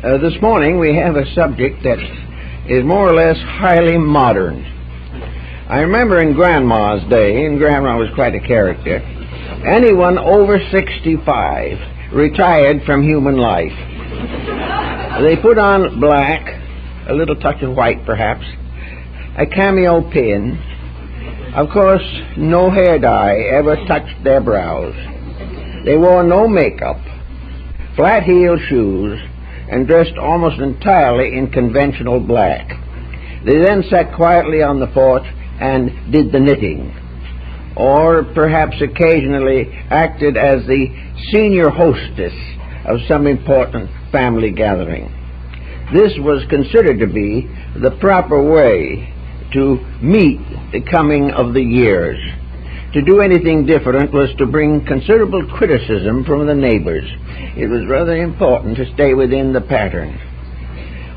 This morning we have a subject that is more or less highly modern. I remember in Grandma's day, and Grandma was quite a character, anyone over 65 retired from human life. They put on black, a little touch of white perhaps, a cameo pin. Of course, no hair dye ever touched their brows. They wore no makeup, flat-heeled shoes, and dressed almost entirely in conventional black. They then sat quietly on the porch and did the knitting, or perhaps occasionally acted as the senior hostess of some important family gathering. This was considered to be the proper way to meet the coming of the years. To do anything different was to bring considerable criticism from the neighbors. It was rather important to stay within the pattern.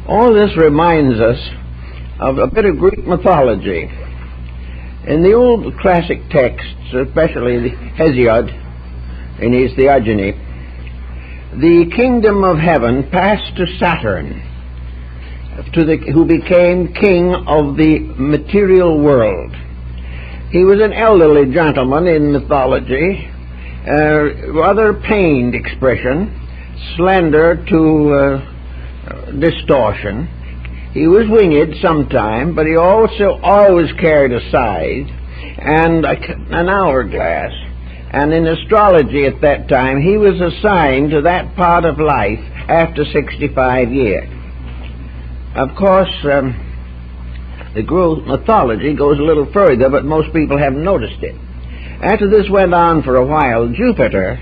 All this reminds us of a bit of Greek mythology. In the old classic texts, especially the Hesiod in his Theogony, the kingdom of heaven passed to Saturn, who became king of the material world. He was an elderly gentleman in mythology, rather pained expression, slender to distortion. He was winged sometime, but he also always carried a scythe and an hourglass. And in astrology at that time, he was assigned to that part of life after 65 years. Of course, the Greek mythology goes a little further, but most people haven't noticed it. After this went on for a while, Jupiter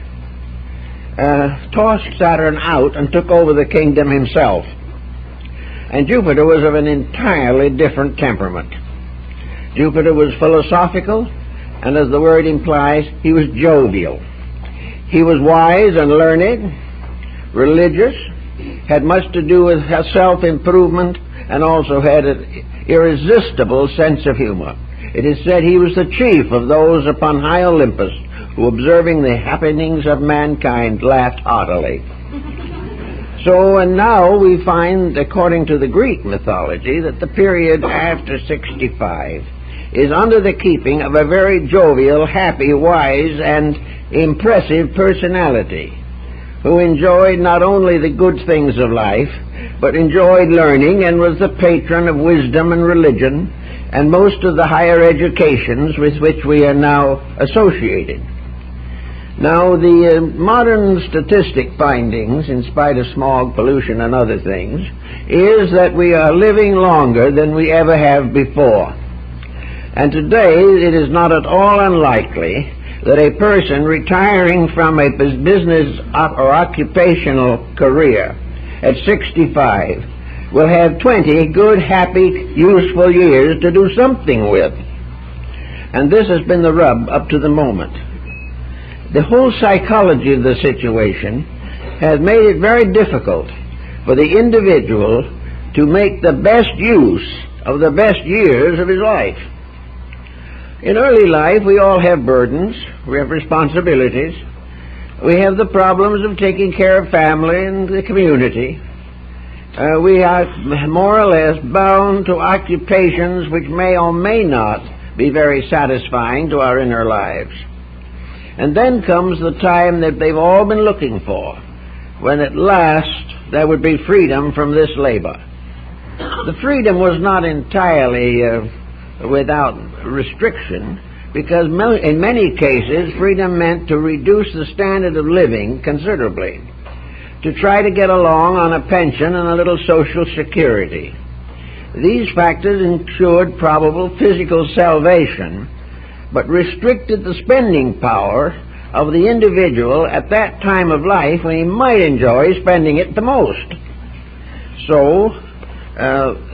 tossed Saturn out and took over the kingdom himself. And Jupiter was of an entirely different temperament. Jupiter was philosophical, and as the word implies, he was jovial. He was wise and learned, religious, had much to do with self-improvement, and also had an irresistible sense of humor. It is said he was the chief of those upon high Olympus who, observing the happenings of mankind, laughed heartily. So, and now we find, according to the Greek mythology, that the period after 65 is under the keeping of a very jovial, happy, wise, and impressive personality, who enjoyed not only the good things of life, but enjoyed learning and was the patron of wisdom and religion and most of the higher educations with which we are now associated. Now, the modern statistic findings, in spite of smog, pollution, and other things, is that we are living longer than we ever have before. And today it is not at all unlikely that a person retiring from a business or occupational career at 65 will have 20 good, happy, useful years to do something with. And this has been the rub up to the moment. The whole psychology of the situation has made it very difficult for the individual to make the best use of the best years of his life. In early life, we all have burdens, we have responsibilities, we have the problems of taking care of family and the community. We are more or less bound to occupations which may or may not be very satisfying to our inner lives. And then comes the time that they've all been looking for, when at last there would be freedom from this labor. The freedom was not entirely without restriction, because in many cases freedom meant to reduce the standard of living considerably, to try to get along on a pension and a little social security. These factors ensured probable physical salvation, but restricted the spending power of the individual at that time of life when he might enjoy spending it the most. So,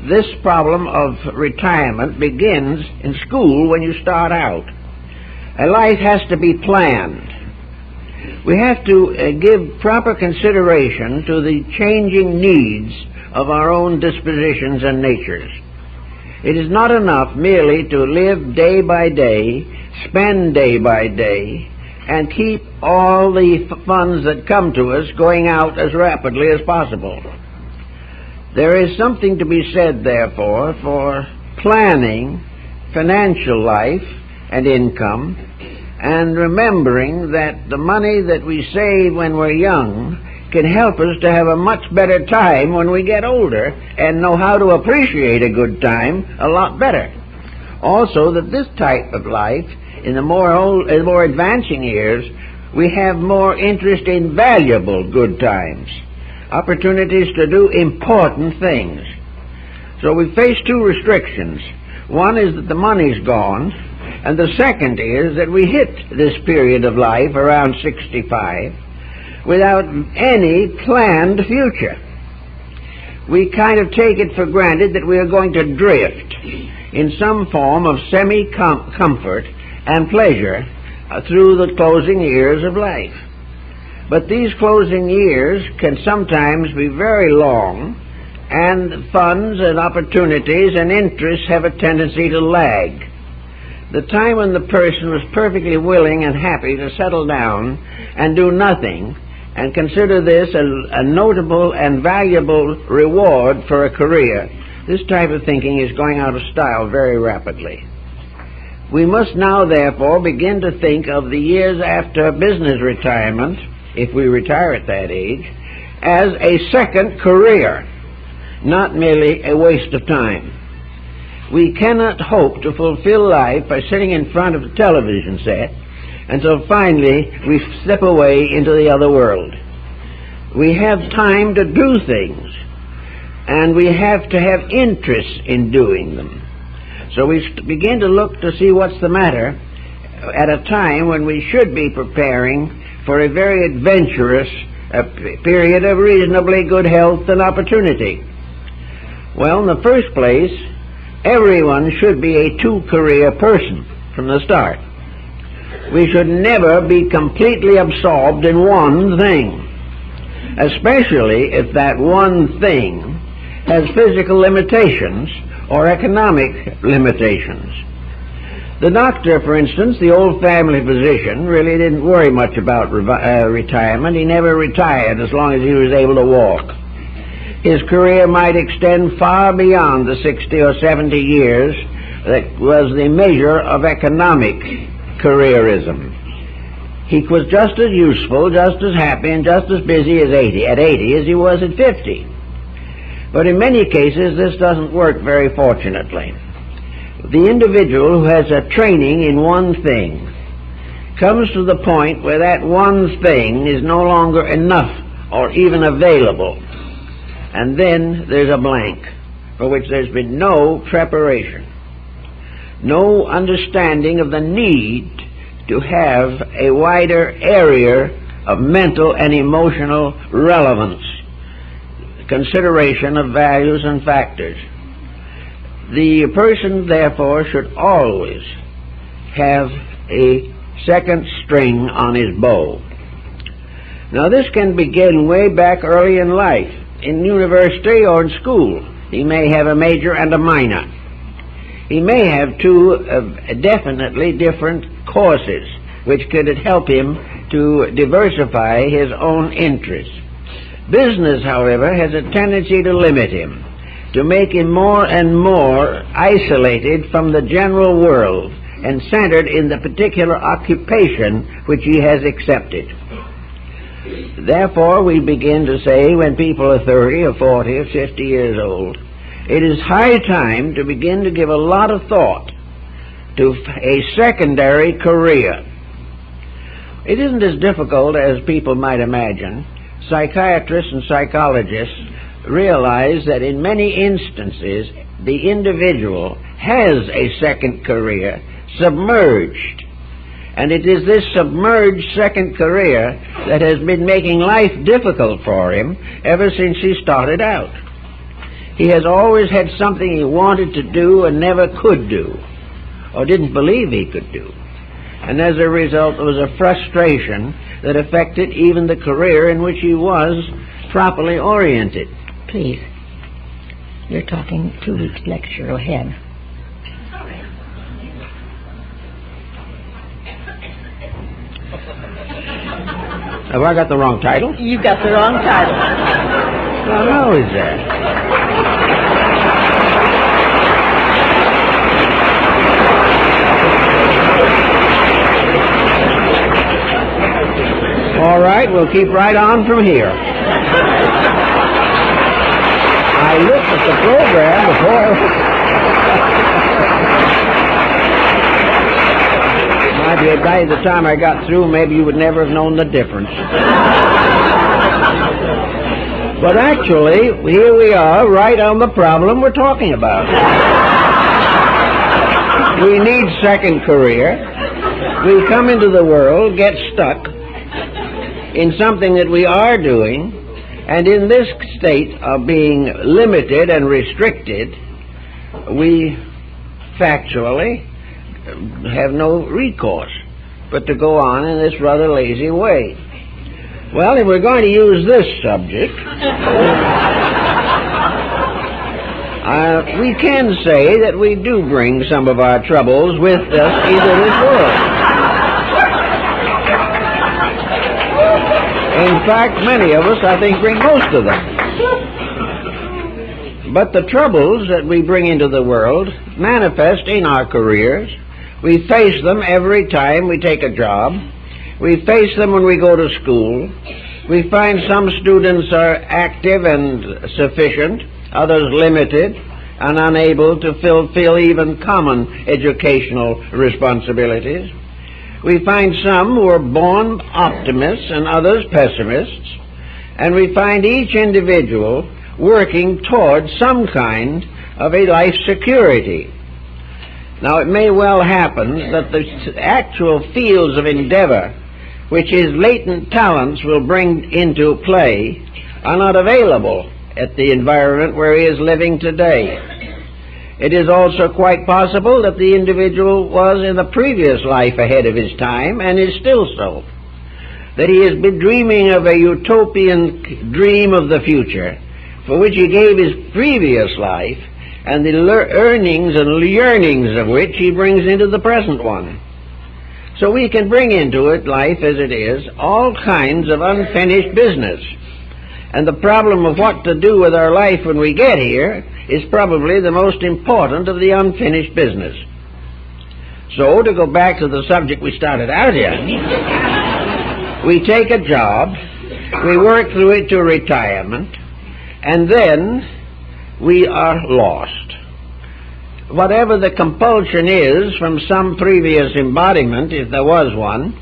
this problem of retirement begins in school when you start out. A life has to be planned. We have to give proper consideration to the changing needs of our own dispositions and natures. It is not enough merely to live day by day, spend day by day, and keep all the funds that come to us going out as rapidly as possible. There is something to be said, therefore, for planning financial life and income, and remembering that the money that we save when we're young can help us to have a much better time when we get older and know how to appreciate a good time a lot better. Also, that this type of life, in the more advancing years, we have more interest in valuable good times, opportunities to do important things. So we face two restrictions. One is that the money's gone, and the second is that we hit this period of life around 65 without any planned future. We kind of take it for granted that we are going to drift in some form of semi-comfort and pleasure through the closing years of life. But these closing years can sometimes be very long, and funds and opportunities and interests have a tendency to lag. The time when the person was perfectly willing and happy to settle down and do nothing and consider this a notable and valuable reward for a career, this type of thinking is going out of style very rapidly. We must now, therefore, begin to think of the years after business retirement, if we retire at that age, as a second career, not merely a waste of time. We cannot hope to fulfill life by sitting in front of the television set until finally we slip away into the other world. We have time to do things, and we have to have interest in doing them. So we begin to look to see what's the matter at a time when we should be preparing for a very adventurous period of reasonably good health and opportunity. Well, in the first place, everyone should be a two-career person from the start. We should never be completely absorbed in one thing, especially if that one thing has physical limitations or economic limitations. The doctor, for instance, the old family physician, really didn't worry much about retirement. He never retired as long as he was able to walk. His career might extend far beyond the 60 or 70 years that was the measure of economic careerism. He was just as useful, just as happy, and just as busy at 80 as he was at 50. But in many cases, this doesn't work very fortunately. The individual who has a training in one thing comes to the point where that one thing is no longer enough or even available. And then there's a blank for which there's been no preparation, no understanding of the need to have a wider area of mental and emotional relevance, consideration of values and factors. The person, therefore, should always have a second string on his bow. Now, this can begin way back early in life, in university or in school. He may have a major and a minor. He may have two definitely different courses which could help him to diversify his own interests. Business, however, has a tendency to limit him, to make him more and more isolated from the general world and centered in the particular occupation which he has accepted. Therefore, we begin to say when people are 30 or 40 or 50 years old, it is high time to begin to give a lot of thought to a secondary career. It isn't as difficult as people might imagine. Psychiatrists and psychologists realize that in many instances the individual has a second career submerged, and it is this submerged second career that has been making life difficult for him ever since he started out. He has always had something he wanted to do and never could do, or didn't believe he could do. And as a result, there was a frustration that affected even the career in which he was properly oriented. Please. You're talking 2 weeks lecture. Go ahead. Have I got the wrong title? You got the wrong title. Well, how is that? right, we'll keep right on from here. I looked at the program before. By the time I got through, maybe you would never have known the difference. But actually, here we are, right on the problem we're talking about. We need second career. We come into the world, get stuck in something that we are doing, and in this state of being limited and restricted, we factually have no recourse but to go on in this rather lazy way. Well, if we're going to use this subject, we can say that we do bring some of our troubles with us into this world. In fact, many of us, I think, bring most of them. But the troubles that we bring into the world manifest in our careers. We face them every time we take a job. We face them when we go to school. We find some students are active and sufficient, others limited and unable to fulfill even common educational responsibilities. We find some who are born optimists and others pessimists, and we find each individual working toward some kind of a life security. Now, it may well happen that the actual fields of endeavor which his latent talents will bring into play are not available at the environment where he is living today. It is also quite possible that the individual was in the previous life ahead of his time and is still so, that he has been dreaming of a utopian dream of the future for which he gave his previous life, and the earnings and yearnings of which he brings into the present one. So we can bring into it, life as it is, all kinds of unfinished business. And the problem of what to do with our life when we get here is probably the most important of the unfinished business. So, to go back to the subject we started out in, we take a job, we work through it to retirement, and then we are lost. Whatever the compulsion is from some previous embodiment, if there was one,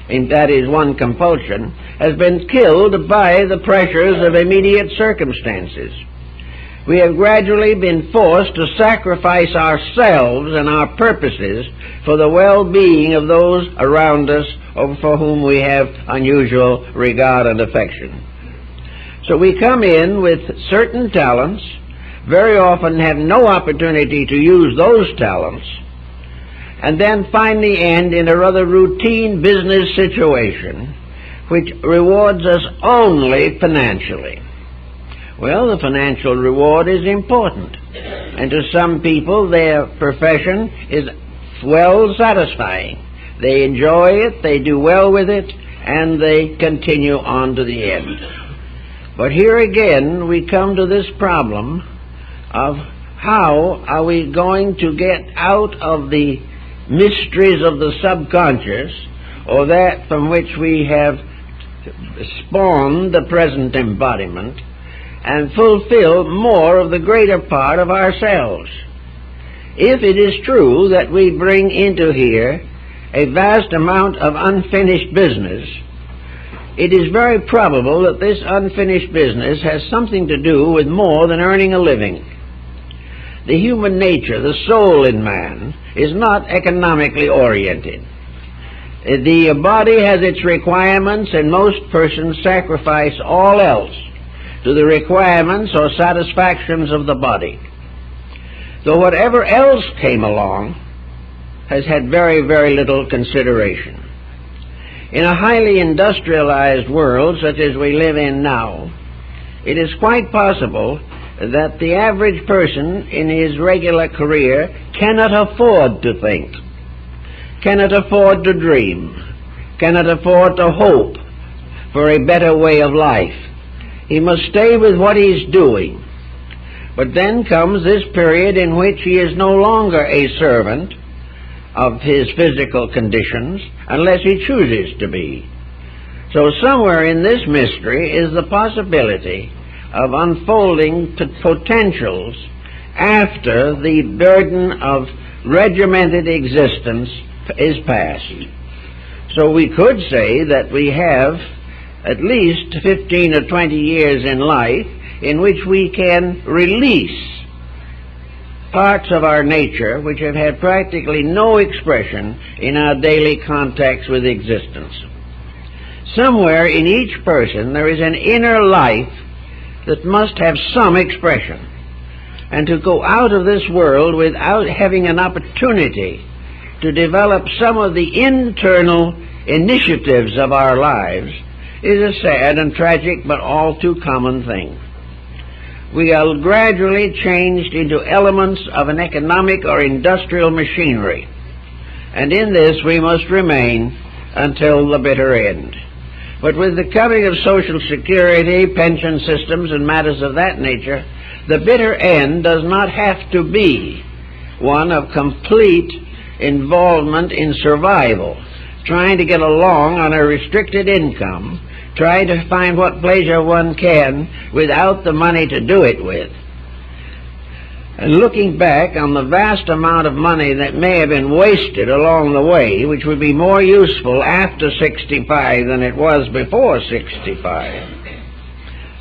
and that is one compulsion, has been killed by the pressures of immediate circumstances. We have gradually been forced to sacrifice ourselves and our purposes for the well-being of those around us or for whom we have unusual regard and affection. So we come in with certain talents, very often have no opportunity to use those talents, and then finally end in a rather routine business situation which rewards us only financially. Well, the financial reward is important, and to some people their profession is well satisfying. They enjoy it, they do well with it, and they continue on to the end. But here again we come to this problem of how are we going to get out of the mysteries of the subconscious, or that from which we have spawned the present embodiment, and fulfill more of the greater part of ourselves. If it is true that we bring into here a vast amount of unfinished business, it is very probable that this unfinished business has something to do with more than earning a living. The human nature, the soul in man, is not economically oriented. The body has its requirements, and most persons sacrifice all else to the requirements or satisfactions of the body. So whatever else came along has had very, very little consideration. In a highly industrialized world such as we live in now, it is quite possible that the average person in his regular career cannot afford to think, cannot afford to dream, cannot afford to hope for a better way of life. He must stay with what he's doing. But then comes this period in which he is no longer a servant of his physical conditions unless he chooses to be. So somewhere in this mystery is the possibility of unfolding potentials after the burden of regimented existence is past. So we could say that we have at least 15 or 20 years in life in which we can release parts of our nature which have had practically no expression in our daily contacts with existence. Somewhere in each person there is an inner life that must have some expression. And to go out of this world without having an opportunity to develop some of the internal initiatives of our lives is a sad and tragic but all too common thing. We are gradually changed into elements of an economic or industrial machinery, and in this we must remain until the bitter end. But with the coming of Social Security, pension systems, and matters of that nature, the bitter end does not have to be one of complete involvement in survival, trying to get along on a restricted income, trying to find what pleasure one can without the money to do it with. And looking back on the vast amount of money that may have been wasted along the way, which would be more useful after 65 than it was before 65,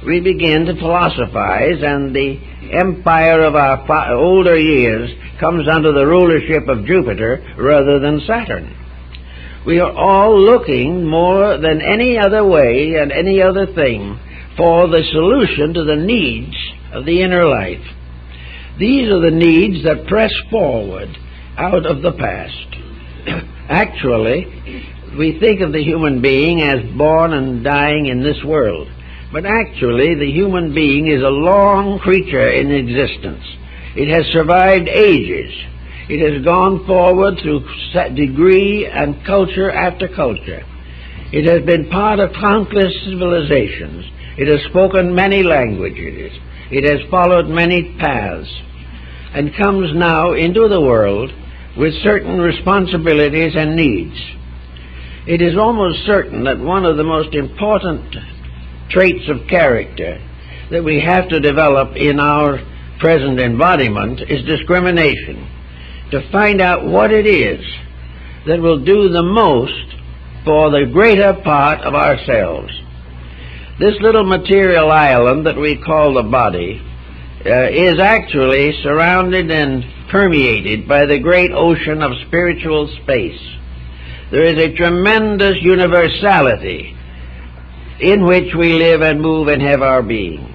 we begin to philosophize, and the empire of our older years comes under the rulership of Jupiter rather than Saturn. We are all looking more than any other way and any other thing for the solution to the needs of the inner life. These are the needs that press forward out of the past. Actually, we think of the human being as born and dying in this world. But actually, the human being is a long creature in existence. It has survived ages. It has gone forward through degree and culture after culture. It has been part of countless civilizations. It has spoken many languages. It has followed many paths, and comes now into the world with certain responsibilities and needs. It is almost certain that one of the most important traits of character that we have to develop in our present embodiment is discrimination, to find out what it is that will do the most for the greater part of ourselves. This little material island that we call the body is actually surrounded and permeated by the great ocean of spiritual space. There is a tremendous universality in which we live and move and have our being.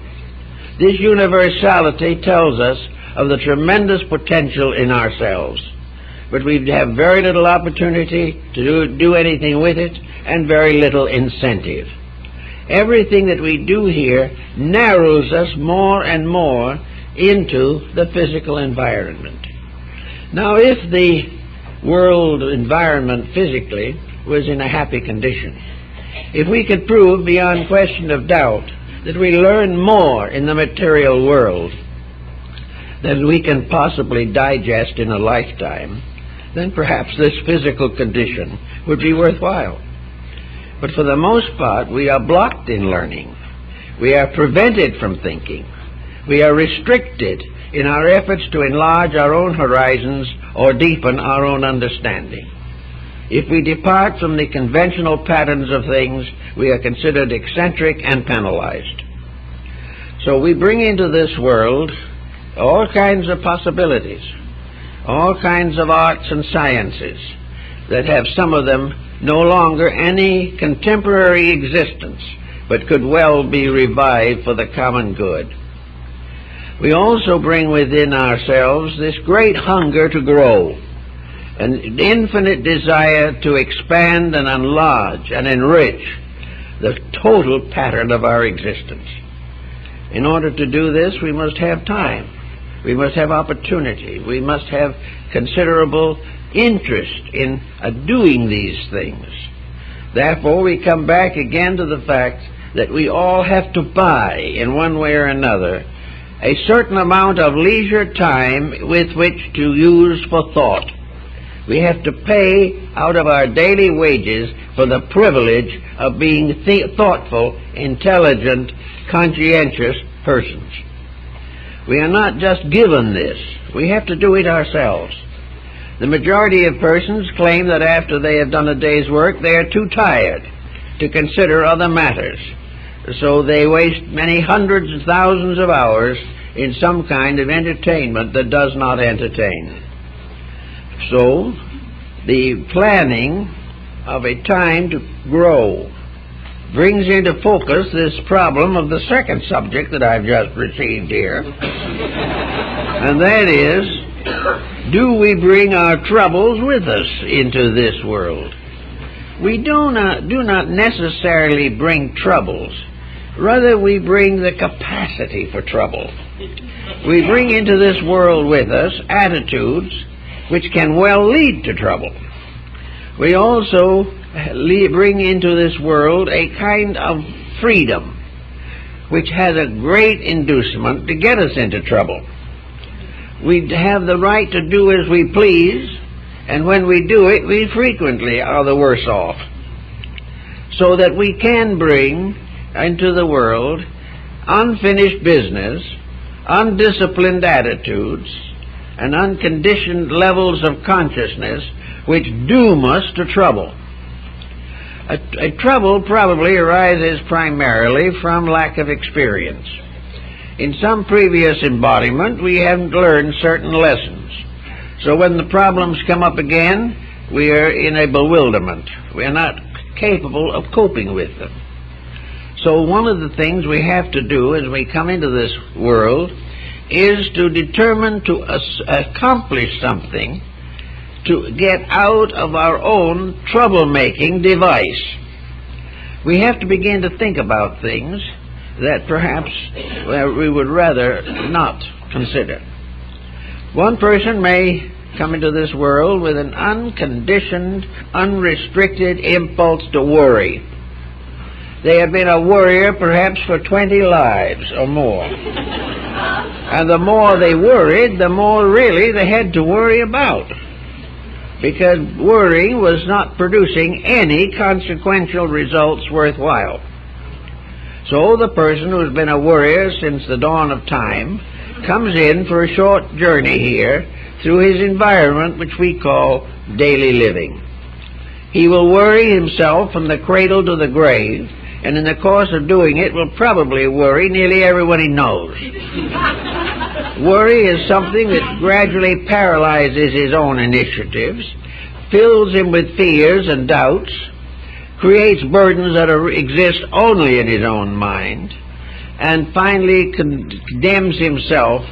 This universality tells us of the tremendous potential in ourselves, but we have very little opportunity to do anything with it, and very little incentive. Everything that we do here narrows us more and more into the physical environment. Now, if the world environment physically was in a happy condition, if we could prove beyond question of doubt that we learn more in the material world than we can possibly digest in a lifetime, then perhaps this physical condition would be worthwhile. But for the most part, we are blocked in learning. We are prevented from thinking. We are restricted in our efforts to enlarge our own horizons or deepen our own understanding. If we depart from the conventional patterns of things, we are considered eccentric and penalized. So we bring into this world all kinds of possibilities, all kinds of arts and sciences that have, some of them, no longer any contemporary existence, but could well be revived for the common good. We also bring within ourselves this great hunger to grow, an infinite desire to expand and enlarge and enrich the total pattern of our existence. In order to do this, we must have time. We must have opportunity. We must have considerable interest in doing these things. Therefore, we come back again to the fact that we all have to buy, in one way or another, a certain amount of leisure time with which to use for thought. We have to pay out of our daily wages for the privilege of being thoughtful, intelligent, conscientious persons. We are not just given this. We have to do it ourselves. The majority of persons claim that after they have done a day's work, they are too tired to consider other matters. So they waste many hundreds of thousands of hours in some kind of entertainment that does not entertain. So, the planning of a time to grow brings into focus this problem of the second subject that I've just received here. And that is, do we bring our troubles with us into this world? We do not necessarily bring troubles. Rather, we bring the capacity for trouble. We bring into this world with us attitudes which can well lead to trouble. We also bring into this world a kind of freedom which has a great inducement to get us into trouble. We have the right to do as we please, and when we do it, we frequently are the worse off. So that we can bring into the world unfinished business, undisciplined attitudes, and unconditioned levels of consciousness which doom us to trouble. A trouble probably arises primarily from lack of experience. In some previous embodiment, we haven't learned certain lessons. So when the problems come up again, we are in a bewilderment. We are not capable of coping with them. So one of the things we have to do as we come into this world is to determine to accomplish something to get out of our own troublemaking device. We have to begin to think about things that perhaps we would rather not consider. One person may come into this world with an unconditioned, unrestricted impulse to worry. They have been a worrier perhaps for 20 lives or more. And the more they worried, the more really they had to worry about. Because worrying was not producing any consequential results worthwhile. So the person who's been a worrier since the dawn of time comes in for a short journey here through his environment, which we call daily living. He will worry himself from the cradle to the grave, and in the course of doing it will probably worry nearly everyone he knows. Worry is something that gradually paralyzes his own initiatives, fills him with fears and doubts, creates burdens that exist only in his own mind, and finally condemns himself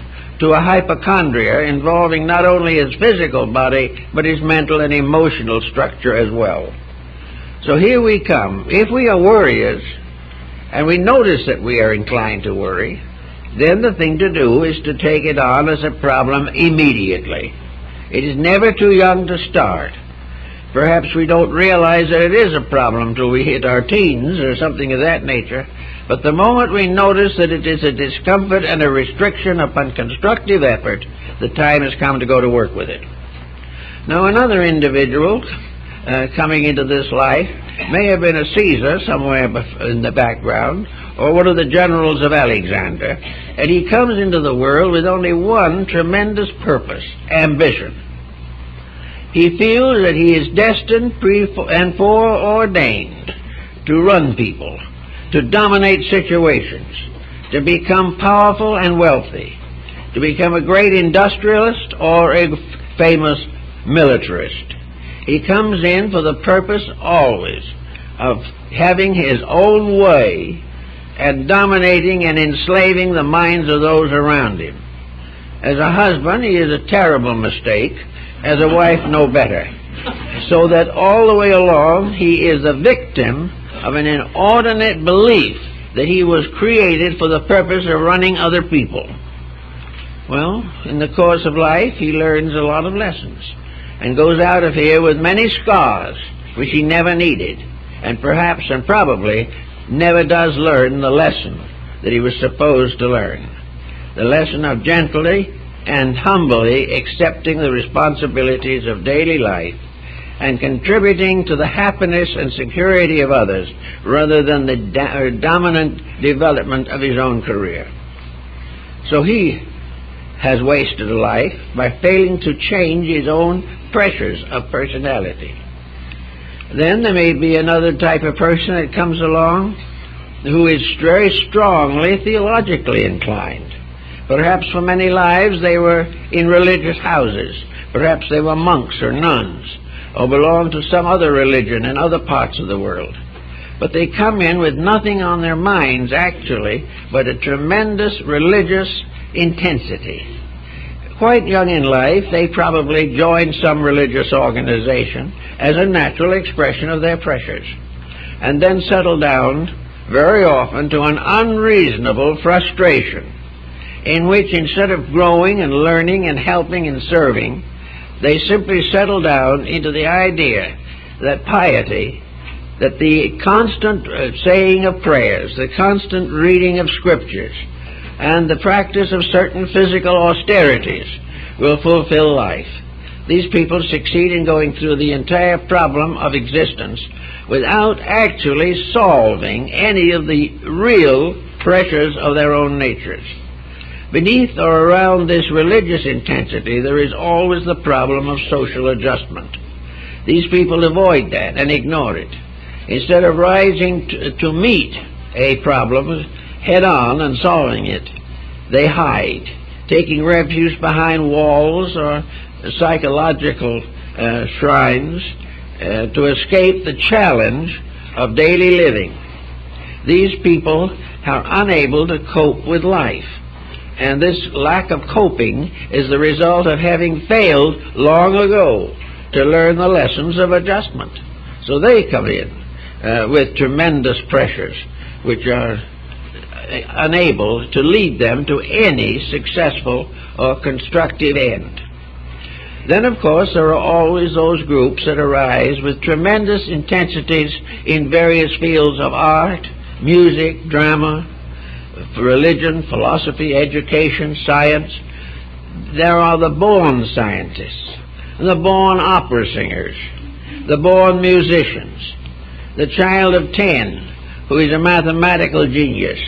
to a hypochondria involving not only his physical body, but his mental and emotional structure as well. So here we come. If we are worriers, and we notice that we are inclined to worry, then the thing to do is to take it on as a problem immediately. It is never too young to start. Perhaps we don't realize that it is a problem till we hit our teens or something of that nature, but the moment we notice that it is a discomfort and a restriction upon constructive effort, the time has come to go to work with it. Now another individual coming into this life may have been a Caesar somewhere in the background, or one of the generals of Alexander, and he comes into the world with only one tremendous purpose: ambition. He feels that he is destined and foreordained to run people, to dominate situations, to become powerful and wealthy, to become a great industrialist or a famous militarist. He comes in for the purpose always of having his own way and dominating and enslaving the minds of those around him. As a husband, he is a terrible mistake. As a wife, no better. So that all the way along, he is a victim of an inordinate belief that he was created for the purpose of running other people. Well, in the course of life, he learns a lot of lessons and goes out of here with many scars which he never needed, and perhaps and probably never does learn the lesson that he was supposed to learn. The lesson of gently and humbly accepting the responsibilities of daily life and contributing to the happiness and security of others rather than the dominant development of his own career. So he has wasted a life by failing to change his own pressures of personality. Then there may be another type of person that comes along who is very strongly theologically inclined. Perhaps for many lives they were in religious houses. Perhaps they were monks or nuns, or belonged to some other religion in other parts of the world. But they come in with nothing on their minds, actually, but a tremendous religious intensity. Quite young in life, they probably joined some religious organization as a natural expression of their pressures, and then settle down very often to an unreasonable frustration in which, instead of growing and learning and helping and serving, they simply settle down into the idea that piety, that the constant saying of prayers, the constant reading of scriptures, and the practice of certain physical austerities will fulfill life. These people succeed in going through the entire problem of existence without actually solving any of the real pressures of their own natures. Beneath or around this religious intensity, there is always the problem of social adjustment. These people avoid that and ignore it. Instead of rising to meet a problem head-on and solving it, they hide, taking refuge behind walls or psychological shrines to escape the challenge of daily living. These people are unable to cope with life, and this lack of coping is the result of having failed long ago to learn the lessons of adjustment. So they come in with tremendous pressures which are unable to lead them to any successful or constructive end. Then, of course, there are always those groups that arise with tremendous intensities in various fields of art, music, drama, religion, philosophy, education, science. There are the born scientists, the born opera singers, the born musicians, the child of 10 who is a mathematical genius.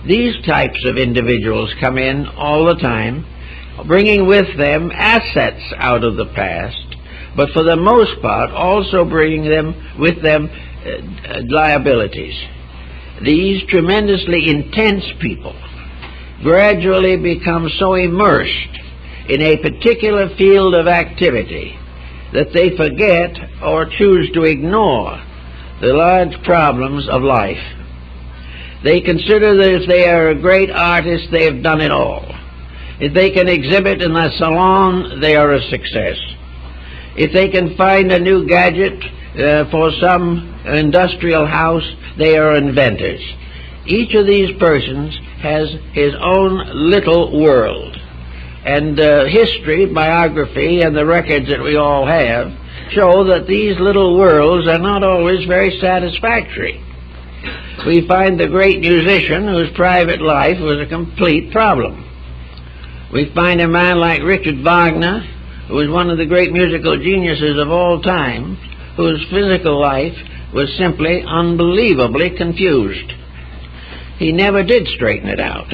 These types of individuals come in all the time, bringing with them assets out of the past, but for the most part also bringing with them liabilities. These tremendously intense people gradually become so immersed in a particular field of activity that they forget or choose to ignore the large problems of life. They consider that if they are a great artist, they have done it all. If they can exhibit in a salon, they are a success. If they can find a new gadget for some industrial house, they are inventors. Each of these persons has his own little world. And history, biography, and the records that we all have show that these little worlds are not always very satisfactory. We find the great musician whose private life was a complete problem. We find a man like Richard Wagner, who was one of the great musical geniuses of all time, whose physical life was simply unbelievably confused. He never did straighten it out.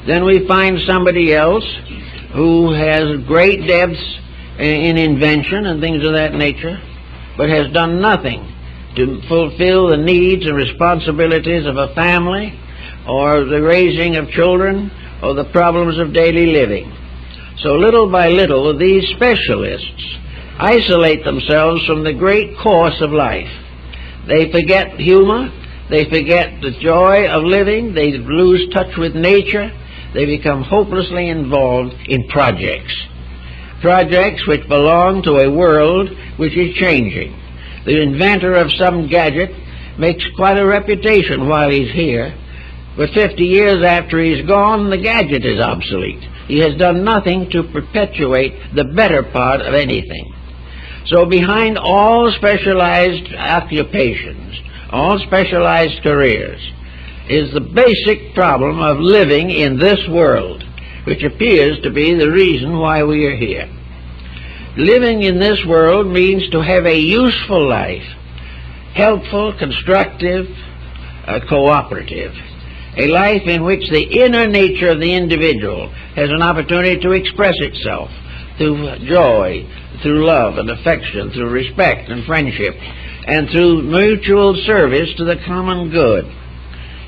Then we find somebody else who has great depths in invention and things of that nature, but has done nothing to fulfill the needs and responsibilities of a family, or the raising of children, or the problems of daily living. So little by little, these specialists isolate themselves from the great course of life. They forget humor, they forget the joy of living, they lose touch with nature, they become hopelessly involved in projects which belong to a world which is changing. The inventor of some gadget makes quite a reputation while he's here, but 50 years after he's gone, the gadget is obsolete. He has done nothing to perpetuate the better part of anything. So behind all specialized occupations, all specialized careers, is the basic problem of living in this world. which appears to be the reason why we are here. Living in this world means to have a useful life, helpful, constructive, cooperative, a life in which the inner nature of the individual has an opportunity to express itself through joy, through love and affection, through respect and friendship, and through mutual service to the common good.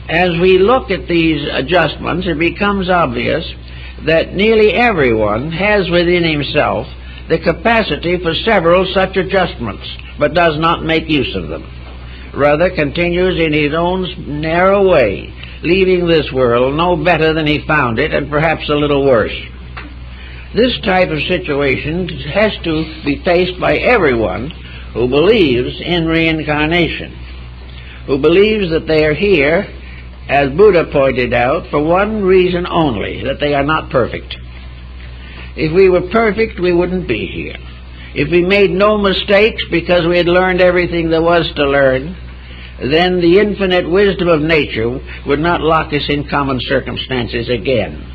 As we look at these adjustments, it becomes obvious that nearly everyone has within himself the capacity for several such adjustments, but does not make use of them. Rather continues in his own narrow way, leaving this world no better than he found it, and perhaps a little worse. This type of situation has to be faced by everyone who believes in reincarnation, who believes that they are here, as Buddha pointed out, for one reason only, that they are not perfect. If we were perfect, we wouldn't be here. If we made no mistakes because we had learned everything there was to learn, then the infinite wisdom of nature would not lock us in common circumstances again.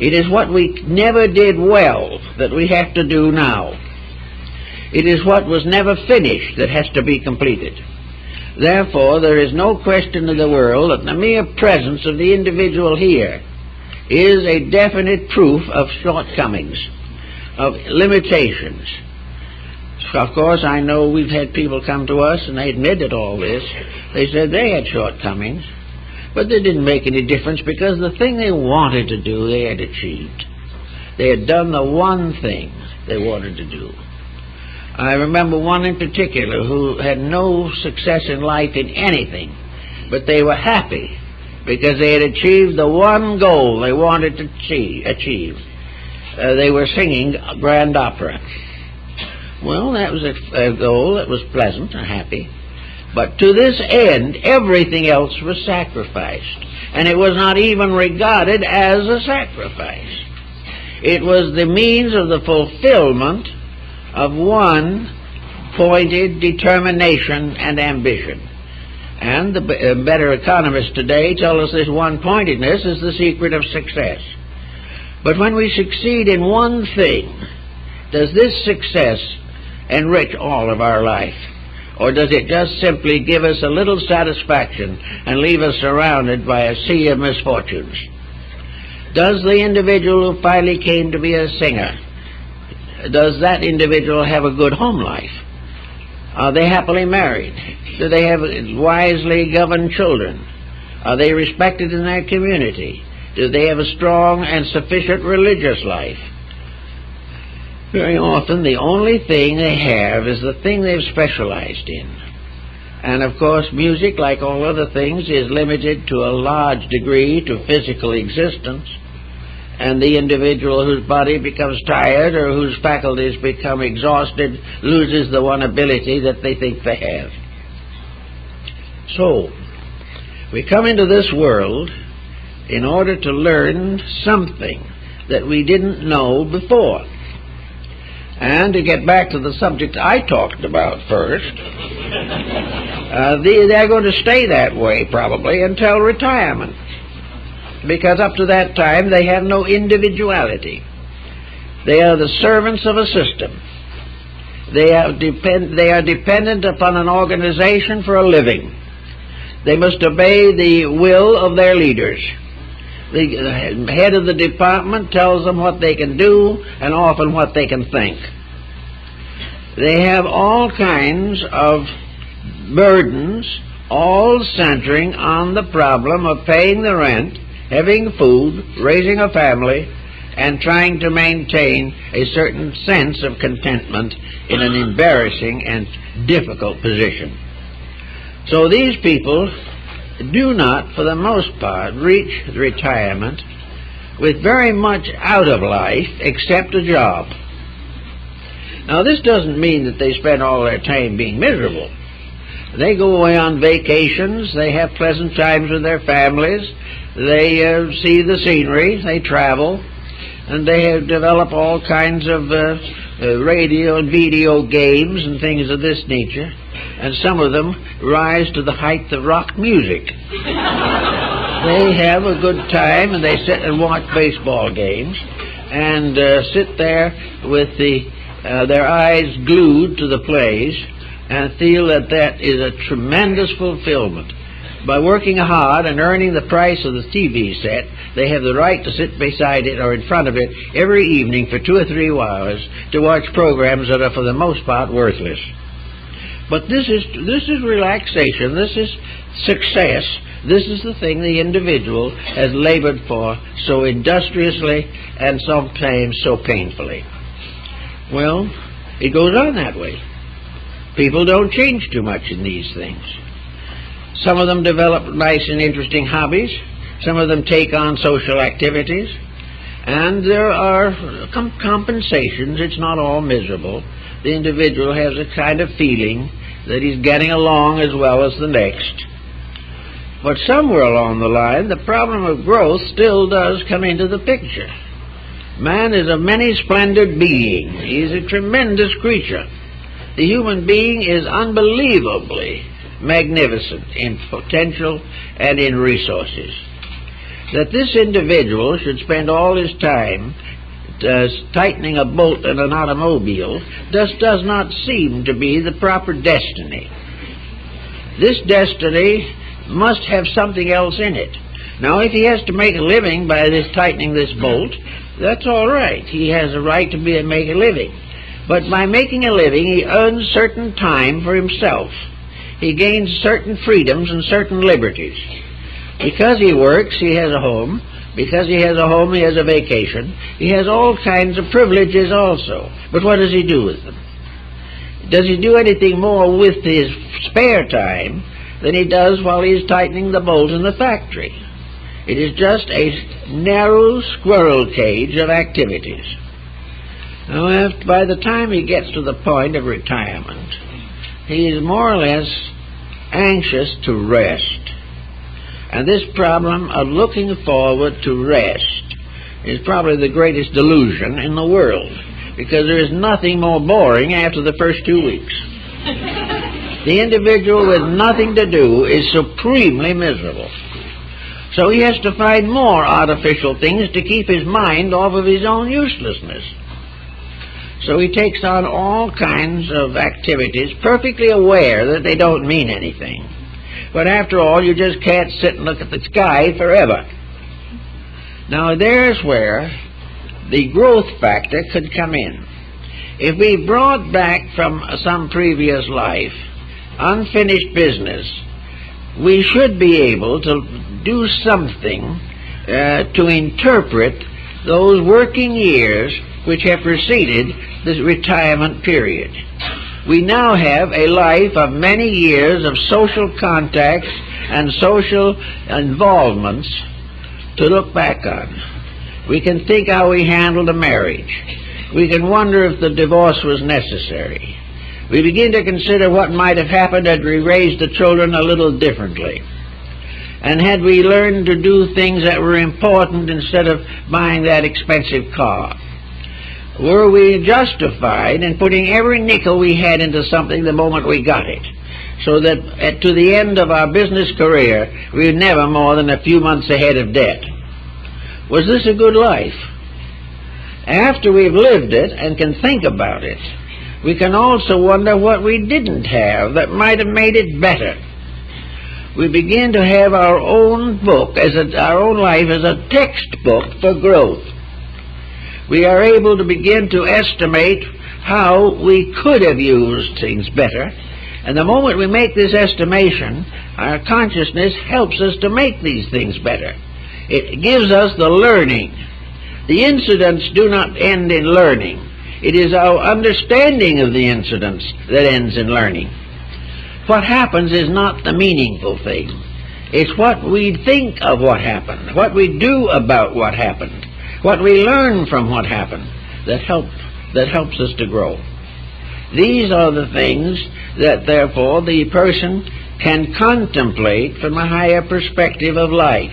It is what we never did well that we have to do now. It is what was never finished that has to be completed. Therefore, there is no question in the world that the mere presence of the individual here is a definite proof of shortcomings, of limitations. Of course, I know we've had people come to us and they admitted all this. They said they had shortcomings, but they didn't make any difference because the thing they wanted to do, they had achieved. They had done the one thing they wanted to do. I remember one in particular who had no success in life in anything, but they were happy because they had achieved the one goal they wanted to achieve. They were singing grand opera. Well, that was a goal that was pleasant and happy. But to this end, everything else was sacrificed. And it was not even regarded as a sacrifice. It was the means of the fulfillment of one pointed determination and ambition. And the better economists today tell us this one-pointedness is the secret of success. But when we succeed in one thing, does this success enrich all of our life? Or does it just simply give us a little satisfaction and leave us surrounded by a sea of misfortunes? Does the individual who finally came to be a singer, does that individual have a good home life? Are they happily married? Do they have wisely governed children? Are they respected in their community? Do they have a strong and sufficient religious life? Very often the only thing they have is the thing they've specialized in. And of course music, like all other things, is limited to a large degree to physical existence, and the individual whose body becomes tired or whose faculties become exhausted loses the one ability that they think they have. So, we come into this world in order to learn something that we didn't know before. And to get back to the subject I talked about first, they're going to stay that way probably until retirement, because up to that time they have no individuality. They are the servants of a system. They are dependent upon an organization for a living. They must obey the will of their leaders. The head of the department tells them what they can do and often what they can think. They have all kinds of burdens, all centering on the problem of paying the rent, having food, raising a family, and trying to maintain a certain sense of contentment in an embarrassing and difficult position. So these people do not, for the most part, reach retirement with very much out of life except a job. Now, this doesn't mean that they spend all their time being miserable. They go away on vacations, they have pleasant times with their families, they see the scenery, they travel, and they develop all kinds of radio and video games and things of this nature, and some of them rise to the height of rock music. They have a good time, and they sit and watch baseball games, and sit there with their eyes glued to the plays, and feel that that is a tremendous fulfillment. By working hard and earning the price of the TV set, they have the right to sit beside it or in front of it every evening for 2 or 3 hours to watch programs that are for the most part worthless. But this is relaxation, this is success, this is the thing the individual has labored for so industriously and sometimes so painfully. Well, it goes on that way. People don't change too much in these things. Some of them develop nice and interesting hobbies. Some of them take on social activities. And there are compensations. It's not all miserable. The individual has a kind of feeling that he's getting along as well as the next. But somewhere along the line, the problem of growth still does come into the picture. Man is a many-splendid being. He's a tremendous creature. The human being is unbelievably magnificent in potential and in resources. That this individual should spend all his time tightening a bolt in an automobile just does not seem to be the proper destiny. This destiny must have something else in it. Now, if he has to make a living by tightening this bolt, that's all right. He has a right to make a living. But by making a living, he earns certain time for himself. He gains certain freedoms and certain liberties. Because he works, he has a home. Because he has a home, he has a vacation. He has all kinds of privileges also. But what does he do with them? Does he do anything more with his spare time than he does while he's tightening the bolt in the factory? It is just a narrow squirrel cage of activities. Now, by the time he gets to the point of retirement, he is more or less anxious to rest. And this problem of looking forward to rest is probably the greatest delusion in the world, because there is nothing more boring after the first 2 weeks. The individual with nothing to do is supremely miserable. So he has to find more artificial things to keep his mind off of his own uselessness. So he takes on all kinds of activities, perfectly aware that they don't mean anything. But after all, you just can't sit and look at the sky forever. Now, there's where the growth factor could come in. If we brought back from some previous life unfinished business, we should be able to do something to interpret those working years which have preceded the retirement period. We now have a life of many years of social contacts and social involvements to look back on. We can think how we handled a marriage. We can wonder if the divorce was necessary. We begin to consider what might have happened had we raised the children a little differently. And had we learned to do things that were important instead of buying that expensive car. Were we justified in putting every nickel we had into something the moment we got it, so that to the end of our business career we were never more than a few months ahead of debt? Was this a good life? After we've lived it and can think about it, we can also wonder what we didn't have that might have made it better. We begin to have our own book, our own life as a textbook for growth. We are able to begin to estimate how we could have used things better. And the moment we make this estimation, our consciousness helps us to make these things better. It gives us the learning. The incidents do not end in learning. It is our understanding of the incidents that ends in learning. What happens is not the meaningful thing. It's what we think of what happened, what we do about what happened, what we learn from what happened that helps us to grow. These are the things that, therefore, the person can contemplate from a higher perspective of life.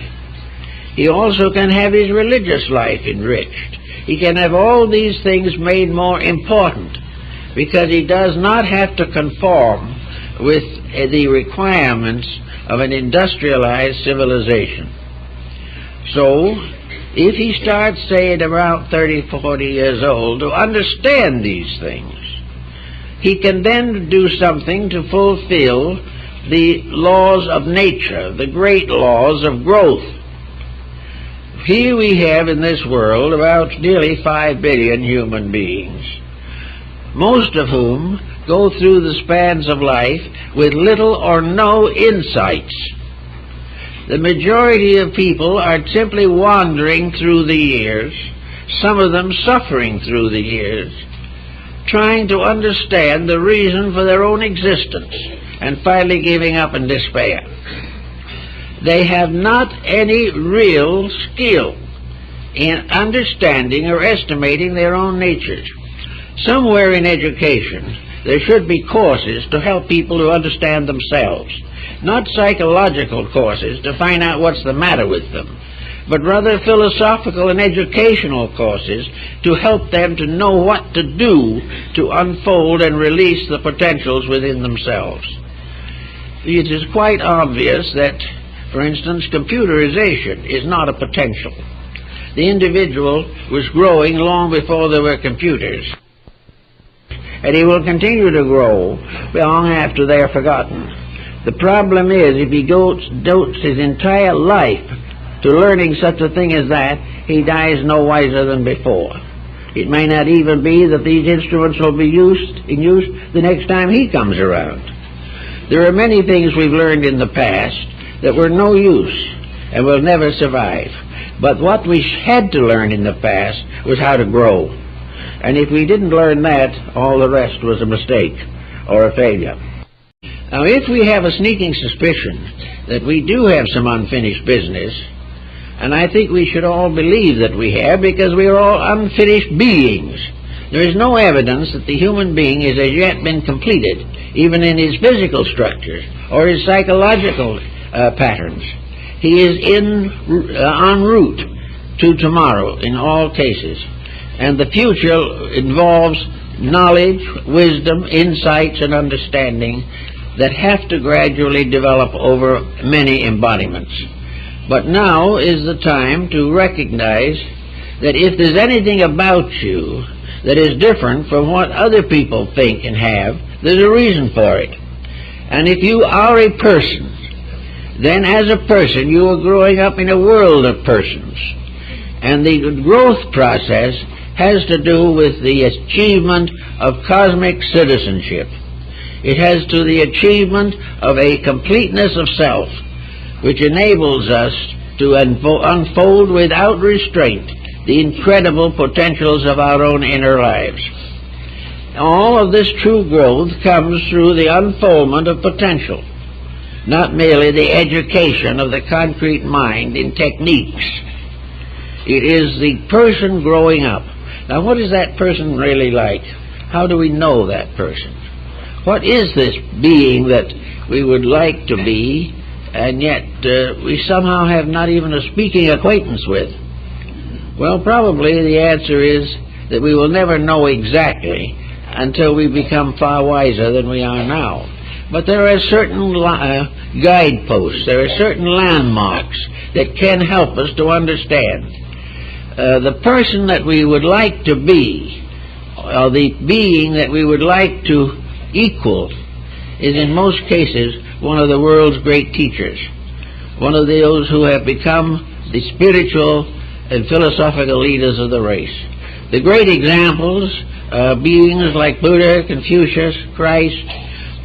He also can have his religious life enriched. He can have all these things made more important, because he does not have to conform with the requirements of an industrialized civilization. So, if he starts, say, at around 30, 40 years old, to understand these things, he can then do something to fulfill the laws of nature, the great laws of growth. Here we have in this world about nearly 5 billion human beings, most of whom go through the spans of life with little or no insights. The majority of people are simply wandering through the years, some of them suffering through the years, trying to understand the reason for their own existence, and finally giving up in despair. They have not any real skill in understanding or estimating their own natures. Somewhere in education, there should be courses to help people to understand themselves. Not psychological courses to find out what's the matter with them, but rather philosophical and educational courses to help them to know what to do to unfold and release the potentials within themselves. It is quite obvious that, for instance, computerization is not a potential. The individual was growing long before there were computers, and he will continue to grow long after they are forgotten. The problem is, if he devotes his entire life to learning such a thing as that, he dies no wiser than before. It may not even be that these instruments will be in use the next time he comes around. There are many things we've learned in the past that were no use and will never survive. But what we had to learn in the past was how to grow. And if we didn't learn that, all the rest was a mistake or a failure. Now, if we have a sneaking suspicion that we do have some unfinished business, and I think we should all believe that we have, because we are all unfinished beings. There is no evidence that the human being has as yet been completed, even in his physical structures or his psychological patterns. He is en route to tomorrow in all cases. And the future involves knowledge, wisdom, insights, and understanding that have to gradually develop over many embodiments. But now is the time to recognize that if there's anything about you that is different from what other people think and have, there's a reason for it. And if you are a person, then as a person you are growing up in a world of persons. And the growth process has to do with the achievement of cosmic citizenship. It has to the achievement of a completeness of self, which enables us to unfold without restraint the incredible potentials of our own inner lives. All of this true growth comes through the unfoldment of potential, not merely the education of the concrete mind in techniques. It is the person growing up. Now, what is that person really like? How do we know that person? What is this being that we would like to be, and yet we somehow have not even a speaking acquaintance with? Well, probably the answer is that we will never know exactly until we become far wiser than we are now. But there are certain guideposts, there are certain landmarks that can help us to understand. The person that we would like to be, or the being that we would like to equal, is in most cases one of the world's great teachers, one of those who have become the spiritual and philosophical leaders of the race. The great examples are beings like Buddha, Confucius, Christ,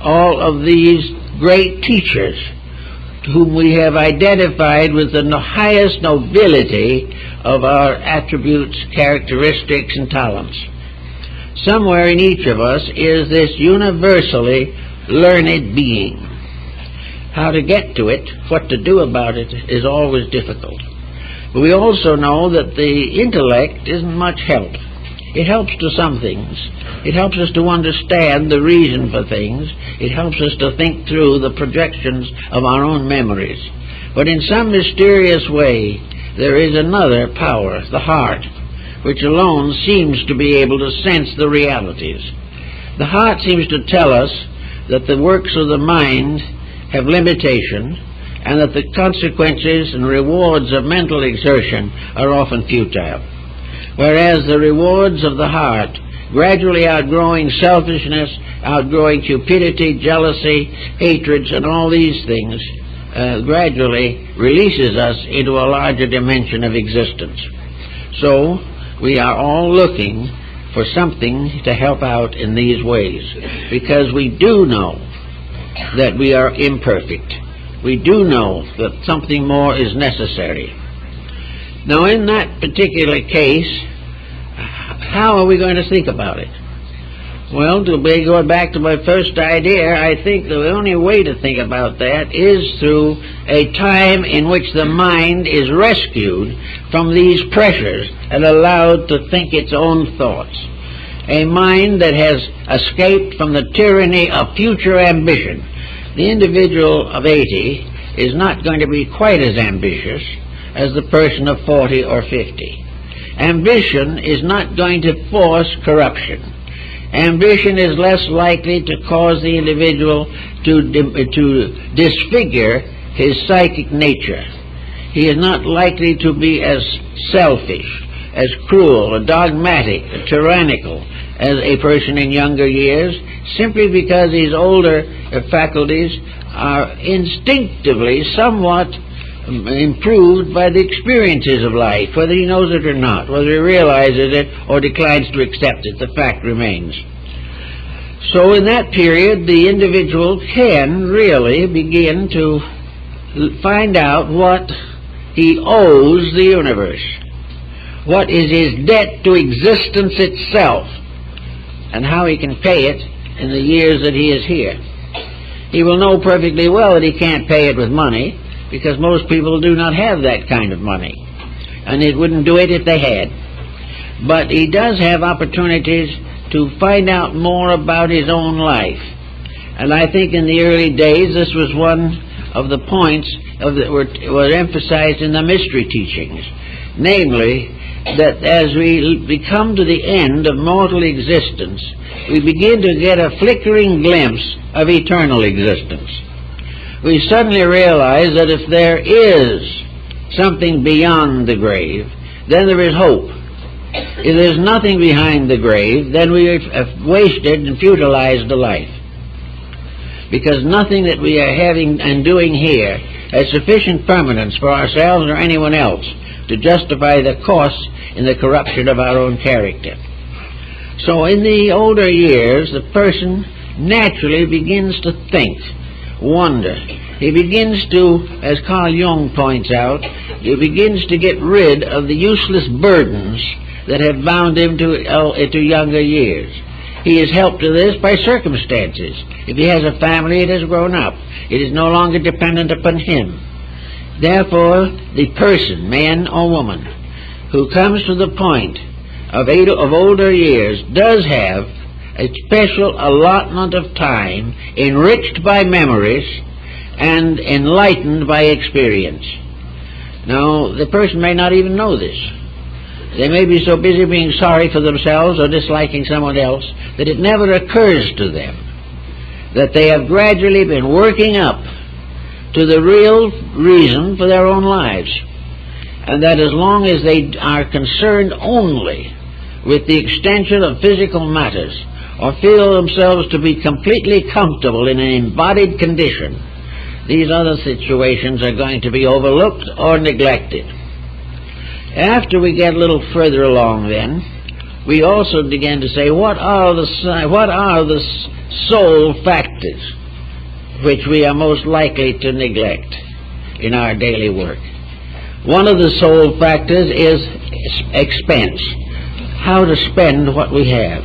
all of these great teachers whom we have identified with the highest nobility of our attributes, characteristics, and talents. Somewhere in each of us is this universally learned being. How to get to it, what to do about it, is always difficult. But we also know that the intellect isn't much help. It helps to some things. It helps us to understand the reason for things. It helps us to think through the projections of our own memories. But in some mysterious way, there is another power, the heart, which alone seems to be able to sense the realities. The heart seems to tell us that the works of the mind have limitation, and that the consequences and rewards of mental exertion are often futile, whereas the rewards of the heart, gradually outgrowing selfishness, outgrowing cupidity, jealousy, hatreds, and all these things, gradually releases us into a larger dimension of existence. So we are all looking for something to help out in these ways, because we do know that we are imperfect. We do know that something more is necessary. Now, in that particular case, how are we going to think about it? Well, to be going back to my first idea, I think the only way to think about that is through a time in which the mind is rescued from these pressures and allowed to think its own thoughts. A mind that has escaped from the tyranny of future ambition. The individual of 80 is not going to be quite as ambitious as the person of 40 or 50. Ambition is not going to force corruption. Ambition is less likely to cause the individual to disfigure his psychic nature. He is not likely to be as selfish, as cruel, or dogmatic, or tyrannical as a person in younger years, simply because his older faculties are instinctively somewhat improved by the experiences of life, whether he knows it or not, whether he realizes it or declines to accept it. The fact remains. So in that period, the individual can really begin to find out what he owes the universe, what is his debt to existence itself, and how he can pay it in the years that he is here. He will know perfectly well that he can't pay it with money, because most people do not have that kind of money, and it wouldn't do it if they had. But he does have opportunities to find out more about his own life. And I think in the early days this was one of the points that were emphasized in the mystery teachings, namely that as we come to the end of mortal existence, we begin to get a flickering glimpse of eternal existence. We suddenly realize that if there is something beyond the grave, then there is hope. If there's nothing behind the grave, then we have wasted and futilized the life. Because nothing that we are having and doing here has sufficient permanence for ourselves or anyone else to justify the costs in the corruption of our own character. So in the older years, the person naturally begins to think, wonder. He begins to, as Carl Jung points out, he begins to get rid of the useless burdens that have bound him to younger years. He is helped to this by circumstances. If he has a family, it has grown up. It is no longer dependent upon him. Therefore, the person, man or woman, who comes to the point of older years does have a special allotment of time enriched by memories and enlightened by experience. Now, the person may not even know this. They may be so busy being sorry for themselves or disliking someone else that it never occurs to them that they have gradually been working up to the real reason for their own lives, and that as long as they are concerned only with the extension of physical matters, or feel themselves to be completely comfortable in an embodied condition, these other situations are going to be overlooked or neglected. After we get a little further along then, we also begin to say, what are the soul factors which we are most likely to neglect in our daily work? One of the soul factors is expense, how to spend what we have.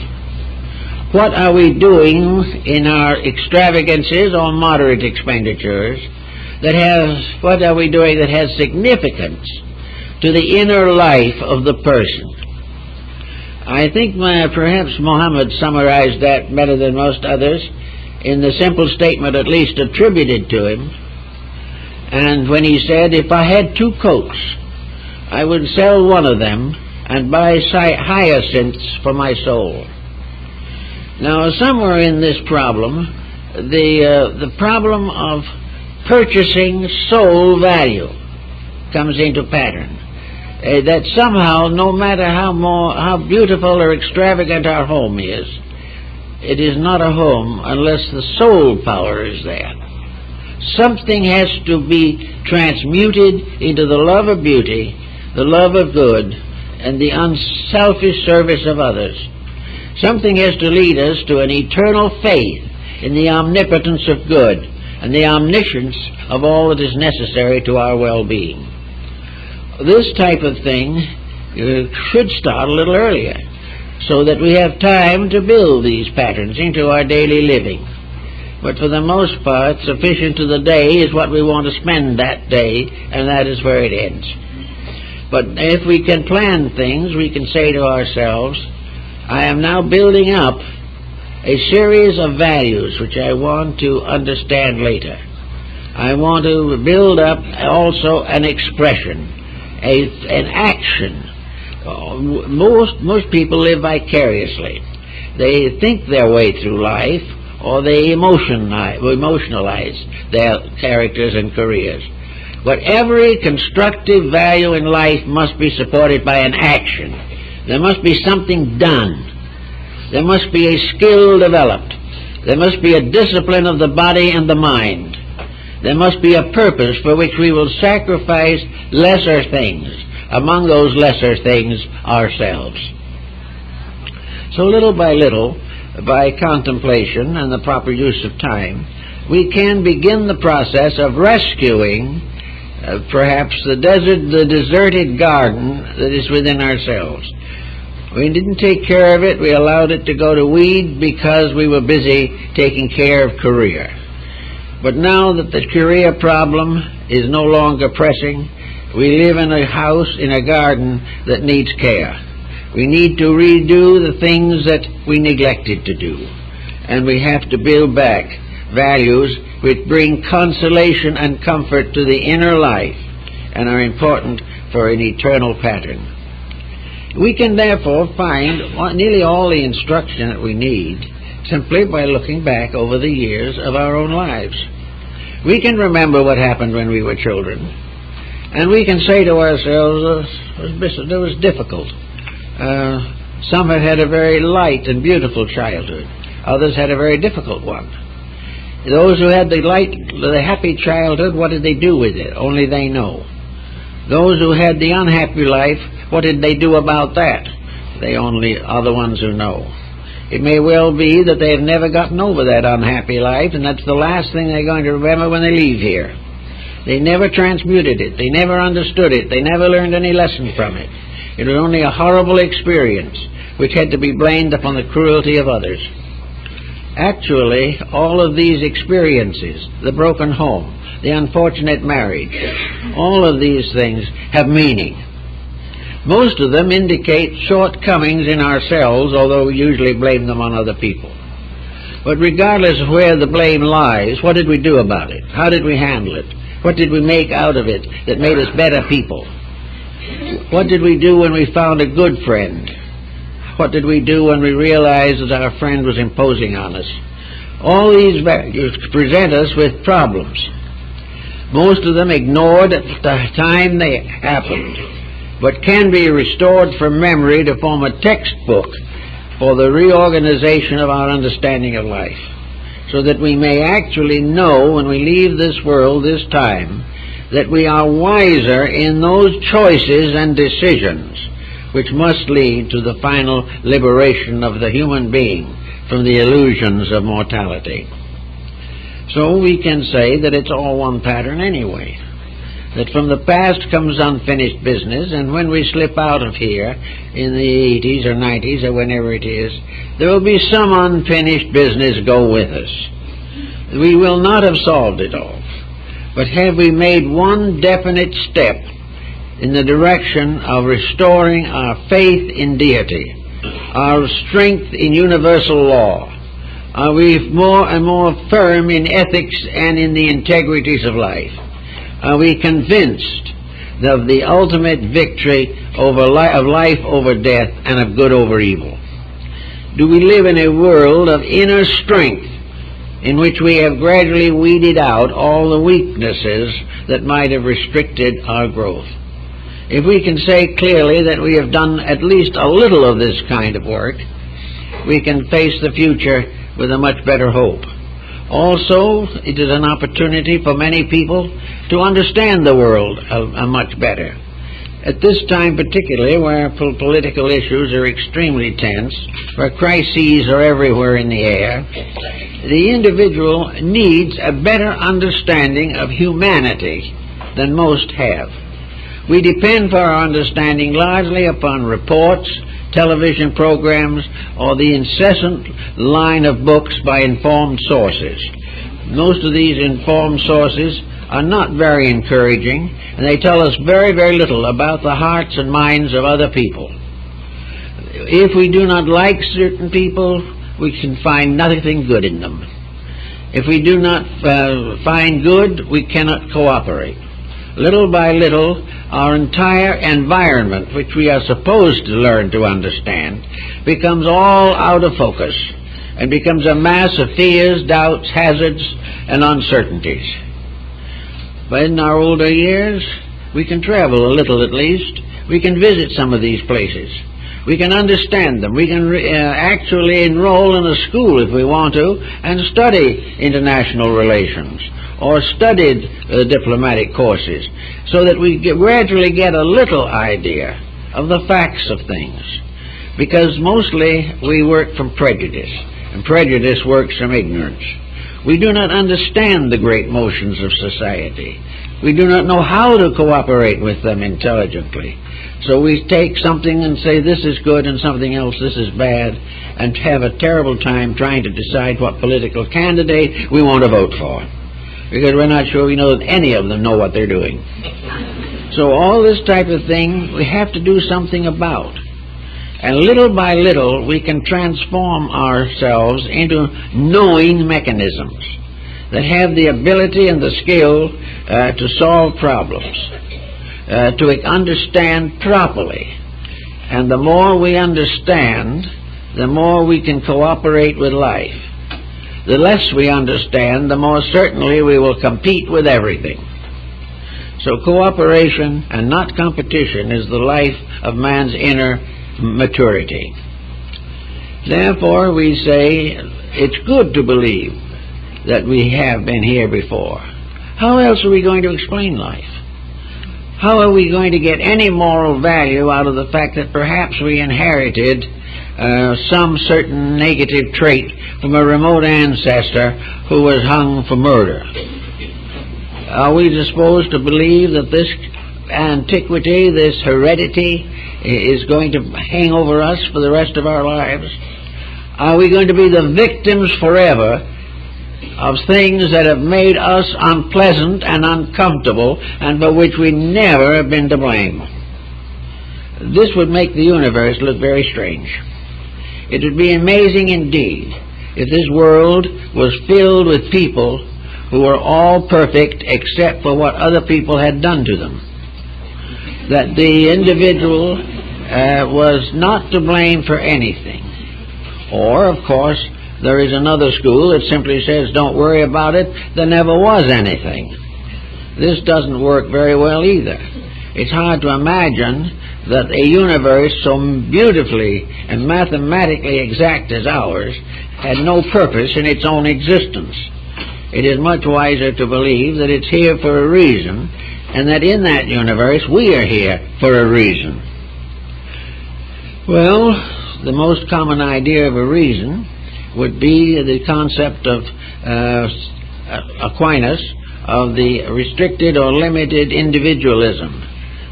What are we doing in our extravagances or moderate expenditures what are we doing that has significance to the inner life of the person? I think perhaps Muhammad summarized that better than most others in the simple statement at least attributed to him, and when he said, if I had 2 coats, I would sell one of them and buy hyacinths for my soul. Now, somewhere in this problem, the problem of purchasing soul value comes into pattern. That somehow, no matter how beautiful or extravagant our home is, it is not a home unless the soul power is there. Something has to be transmuted into the love of beauty, the love of good, and the unselfish service of others. Something has to lead us to an eternal faith in the omnipotence of good and the omniscience of all that is necessary to our well-being. This type of thing should start a little earlier, so that we have time to build these patterns into our daily living. But for the most part, sufficient to the day is what we want to spend that day, and that is where it ends. But if we can plan things, we can say to ourselves, I am now building up a series of values which I want to understand later. I want to build up also an expression, an action. Most people live vicariously. They think their way through life, or they emotionalize their characters and careers. But every constructive value in life must be supported by an action. There must be something done. There must be a skill developed. There must be a discipline of the body and the mind. There must be a purpose for which we will sacrifice lesser things. Among those lesser things, ourselves. So little by little, by contemplation and the proper use of time, we can begin the process of rescuing perhaps the deserted garden that is within ourselves. We didn't take care of it. We allowed it to go to weed because we were busy taking care of career. But now that the career problem is no longer pressing, we live in a house, in a garden that needs care. We need to redo the things that we neglected to do. And we have to build back values which bring consolation and comfort to the inner life and are important for an eternal pattern. We can therefore find nearly all the instruction that we need simply by looking back over the years of our own lives. We can remember what happened when we were children, and we can say to ourselves, it was difficult. Some have had a very light and beautiful childhood. Others had a very difficult one. Those who had the happy childhood, what did they do with it? Only they know. Those who had the unhappy life, what did they do about that? They only are the ones who know. It may well be that they have never gotten over that unhappy life, and that's the last thing they're going to remember when they leave here. They never transmuted it. They never understood it. They never learned any lesson from it. It was only a horrible experience which had to be blamed upon the cruelty of others. Actually, all of these experiences, the broken home, the unfortunate marriage, all of these things have meaning. Most of them indicate shortcomings in ourselves, although we usually blame them on other people. But regardless of where the blame lies, what did we do about it? How did we handle it? What did we make out of it that made us better people? What did we do when we found a good friend? What did we do when we realized that our friend was imposing on us? All these values present us with problems. Most of them ignored at the time they happened, but can be restored from memory to form a textbook for the reorganization of our understanding of life, so that we may actually know when we leave this world this time that we are wiser in those choices and decisions which must lead to the final liberation of the human being from the illusions of mortality. So we can say that it's all one pattern anyway, that from the past comes unfinished business, and when we slip out of here in the 80s or 90s or whenever it is, there will be some unfinished business go with us. We will not have solved it all, but have we made one definite step in the direction of restoring our faith in deity, our strength in universal law? Are we more and more firm in ethics and in the integrities of life? Are we convinced of the ultimate victory of life over death and of good over evil? Do we live in a world of inner strength in which we have gradually weeded out all the weaknesses that might have restricted our growth. If we can say clearly that we have done at least a little of this kind of work, we can face the future with a much better hope. Also, it is an opportunity for many people to understand the world much better. At this time particularly, where political issues are extremely tense, where crises are everywhere in the air, the individual needs a better understanding of humanity than most have. We depend for our understanding largely upon reports, television programs, or the incessant line of books by informed sources. Most of these informed sources are not very encouraging, and they tell us very, very little about the hearts and minds of other people. If we do not like certain people, we can find nothing good in them. If we do not find good, we cannot cooperate. Little by little, our entire environment, which we are supposed to learn to understand, becomes all out of focus and becomes a mass of fears, doubts, hazards, and uncertainties. But in our older years, we can travel a little at least. We can visit some of these places. We can understand them. We can actually enroll in a school if we want to and study international relations or studied diplomatic courses so that we gradually get a little idea of the facts of things. Because mostly we work from prejudice, and prejudice works from ignorance. We do not understand the great motions of society. We do not know how to cooperate with them intelligently. So we take something and say this is good and something else this is bad, and have a terrible time trying to decide what political candidate we want to vote for, because we're not sure we know that any of them know what they're doing. So all this type of thing we have to do something about. And little by little we can transform ourselves into knowing mechanisms that have the ability and the skill to solve problems, to understand properly. And the more we understand, the more we can cooperate with life. The less we understand, the more certainly we will compete with everything. So cooperation and not competition is the life of man's inner maturity. Therefore, we say it's good to believe that we have been here before. How else are we going to explain life? How are we going to get any moral value out of the fact that perhaps we inherited some certain negative trait from a remote ancestor who was hung for murder? Are we disposed to believe that this antiquity, this heredity, is going to hang over us for the rest of our lives? Are we going to be the victims forever of things that have made us unpleasant and uncomfortable and for which we never have been to blame? This would make the universe look very strange. It would be amazing indeed if this world was filled with people who were all perfect except for what other people had done to them. That the individual was not to blame for anything. Or, of course, there is another school that simply says, don't worry about it, there never was anything. This doesn't work very well either. It's hard to imagine that a universe so beautifully and mathematically exact as ours had no purpose in its own existence. It is much wiser to believe that it's here for a reason, and that in that universe we are here for a reason. Well, the most common idea of a reason would be the concept of Aquinas of the restricted or limited individualism,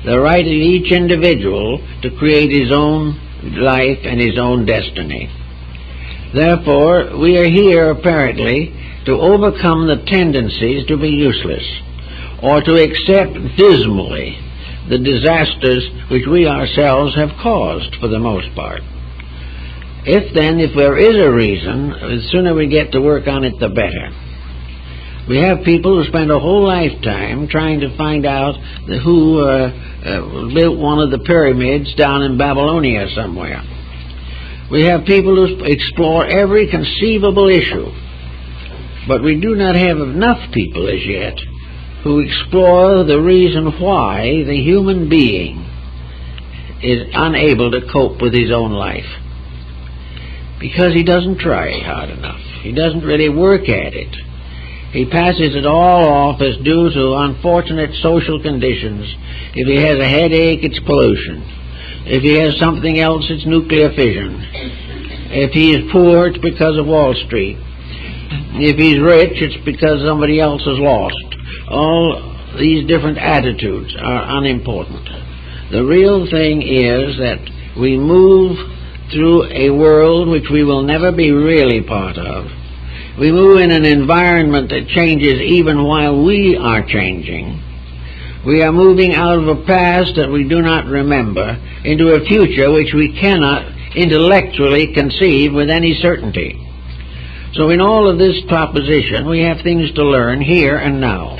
the right of each individual to create his own life and his own destiny. Therefore, we are here apparently to overcome the tendencies to be useless, or to accept dismally the disasters which we ourselves have caused for the most part. If there is a reason, the sooner we get to work on it, the better. We have people who spend a whole lifetime trying to find out who built one of the pyramids down in Babylonia somewhere. We have people who explore every conceivable issue But we do not have enough people as yet who explore the reason why the human being is unable to cope with his own life. Because he doesn't try hard enough. He doesn't really work at it. He passes it all off as due to unfortunate social conditions. If he has a headache, it's pollution. If he has something else, it's nuclear fission. If he is poor, it's because of Wall Street. If he's rich, it's because somebody else is lost. All these different attitudes are unimportant. The real thing is that we move through a world which we will never be really part of. We move in an environment that changes even while we are changing. We are moving out of a past that we do not remember into a future which we cannot intellectually conceive with any certainty. So in all of this proposition, we have things to learn here and now.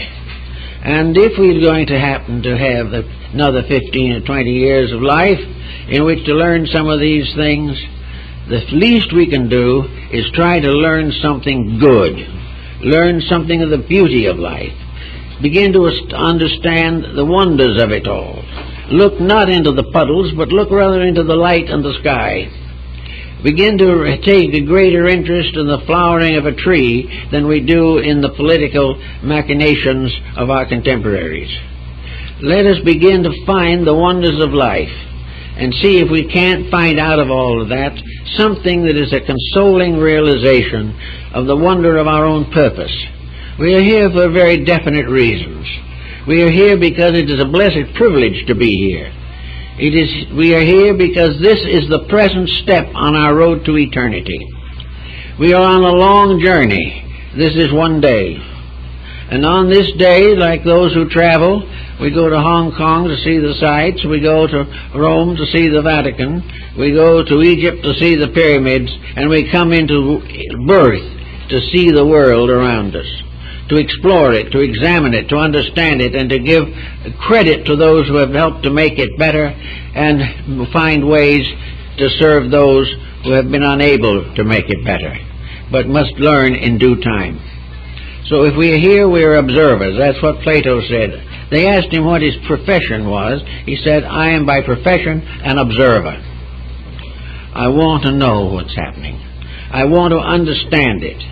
And if we're going to happen to have another 15 or 20 years of life in which to learn some of these things, the least we can do is try to learn something good, learn something of the beauty of life, begin to understand the wonders of it all. Look not into the puddles, but look rather into the light and the sky. Begin to take a greater interest in the flowering of a tree than we do in the political machinations of our contemporaries. Let us begin to find the wonders of life and see if we can't find out of all of that something that is a consoling realization of the wonder of our own purpose. We are here for very definite reasons. We are here because it is a blessed privilege to be here. We are here because this is the present step on our road to eternity. We are on a long journey. This is one day. And on this day, like those who travel, we go to Hong Kong to see the sights, we go to Rome to see the Vatican, we go to Egypt to see the pyramids, and we come into birth to see the world around us, to explore it, to examine it, to understand it, and to give credit to those who have helped to make it better, and find ways to serve those who have been unable to make it better, but must learn in due time. So if we are here, we are observers. That's what Plato said. They asked him what his profession was. He said, I am by profession an observer. I want to know what's happening. I want to understand it.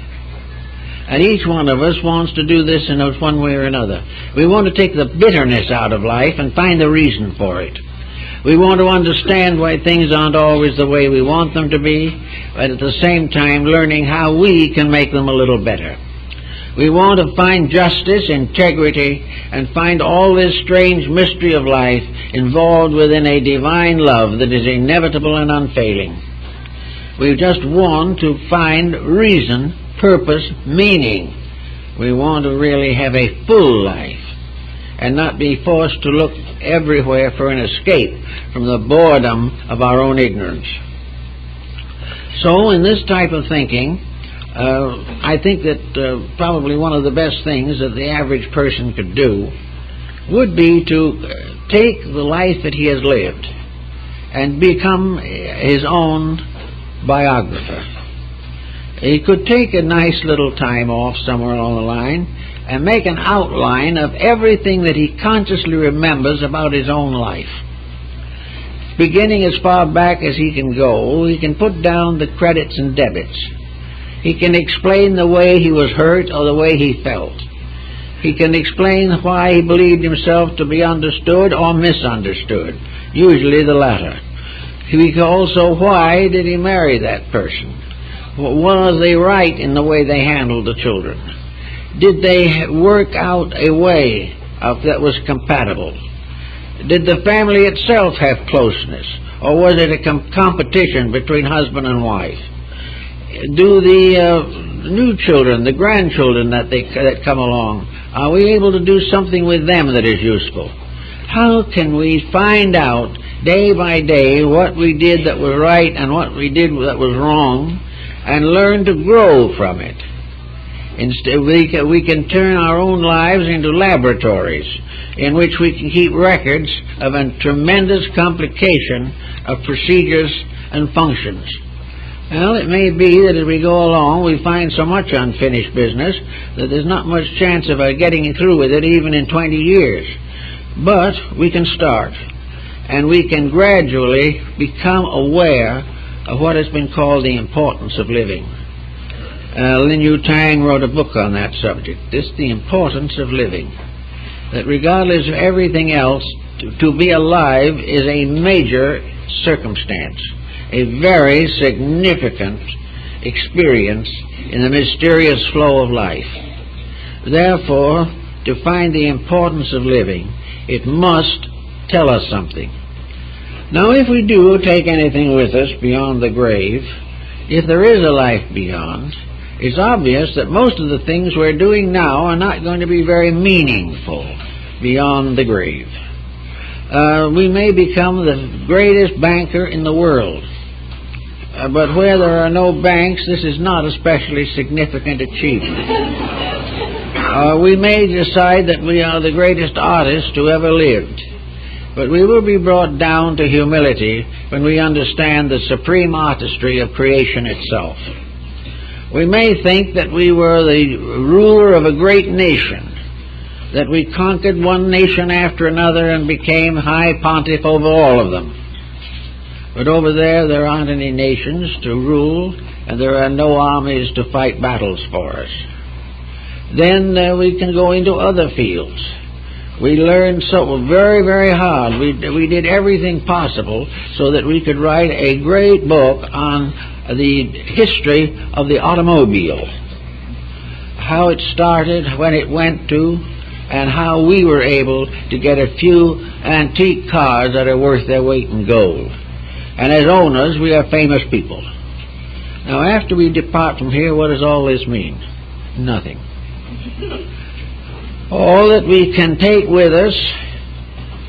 And each one of us wants to do this in one way or another. We want to take the bitterness out of life and find the reason for it. We want to understand why things aren't always the way we want them to be, but at the same time learning how we can make them a little better. We want to find justice, integrity, and find all this strange mystery of life involved within a divine love that is inevitable and unfailing. We just want to find reason, purpose, meaning. We want to really have a full life and not be forced to look everywhere for an escape from the boredom of our own ignorance. So in this type of thinking, I think that probably one of the best things that the average person could do would be to take the life that he has lived and become his own biographer. He could take a nice little time off somewhere along the line and make an outline of everything that he consciously remembers about his own life. Beginning as far back as he can go, he can put down the credits and debits. He can explain the way he was hurt or the way he felt. He can explain why he believed himself to be understood or misunderstood, usually the latter. He can also, why did he marry that person? Was they right in the way they handled the children? Did they work out a way that was compatible? Did the family itself have closeness, or was it a competition between husband and wife? Do the new children, the grandchildren that come along, are we able to do something with them that is useful? How can we find out day by day what we did that was right and what we did that was wrong, and learn to grow from it? Instead, we can turn our own lives into laboratories in which we can keep records of a tremendous complication of procedures and functions. Well, it may be that as we go along we find so much unfinished business that there's not much chance of getting through with it even in 20 years. But we can start, and we can gradually become aware of what has been called the importance of living. Lin Yu Tang wrote a book on that subject. This, the importance of living. That regardless of everything else, to be alive is a major circumstance, a very significant experience in the mysterious flow of life. Therefore, to find the importance of living, it must tell us something. Now, if we do take anything with us beyond the grave, if there is a life beyond, it's obvious that most of the things we're doing now are not going to be very meaningful beyond the grave. We may become the greatest banker in the world, but where there are no banks, this is not a especially significant achievement. We may decide that we are the greatest artist who ever lived, but we will be brought down to humility when we understand the supreme artistry of creation itself. We may think that we were the ruler of a great nation, that we conquered one nation after another and became high pontiff over all of them. But over there aren't any nations to rule, and there are no armies to fight battles for us. Then we can go into other fields. We learned so very, very hard. We did everything possible so that we could write a great book on the history of the automobile, how it started, when it went to, and how we were able to get a few antique cars that are worth their weight in gold. And as owners, we are famous people. Now, after we depart from here, what does all this mean? Nothing. All that we can take with us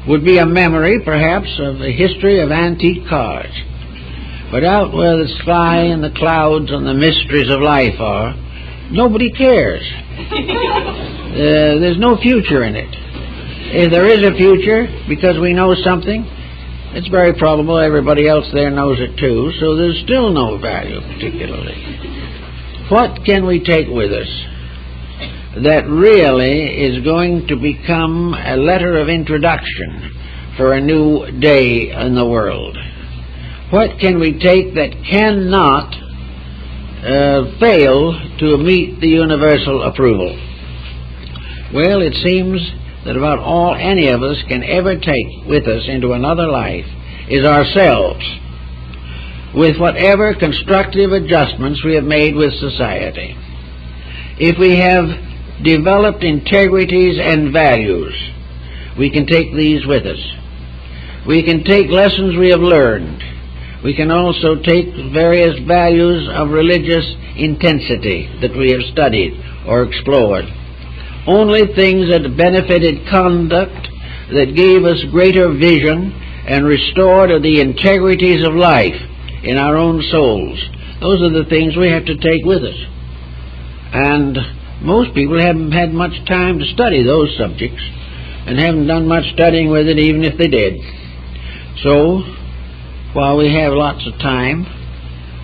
would be a memory, perhaps, of the history of antique cars. But out where the sky and the clouds and the mysteries of life are, nobody cares. There's no future in it. If there is a future, because we know something, it's very probable everybody else there knows it too, so there's still no value particularly. What can we take with us that really is going to become a letter of introduction for a new day in the world? What can we take that cannot fail to meet the universal approval? Well, it seems that about all any of us can ever take with us into another life is ourselves, with whatever constructive adjustments we have made with society. If we have developed integrities and values, we can take these with us. We can take lessons we have learned. We can also take various values of religious intensity that we have studied or explored. Only things that benefited conduct, that gave us greater vision and restored the integrities of life in our own souls. Those are the things we have to take with us. And most people haven't had much time to study those subjects and haven't done much studying with it even if they did. So, while we have lots of time,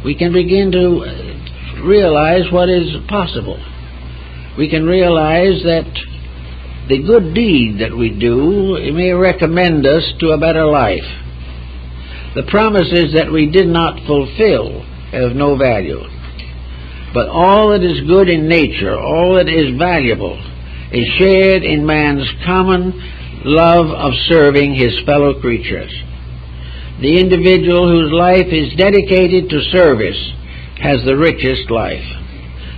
we can begin to realize what is possible. We can realize that the good deed that we do may recommend us to a better life. The promises that we did not fulfill have no value. But all that is good in nature, all that is valuable, is shared in man's common love of serving his fellow creatures. The individual whose life is dedicated to service has the richest life,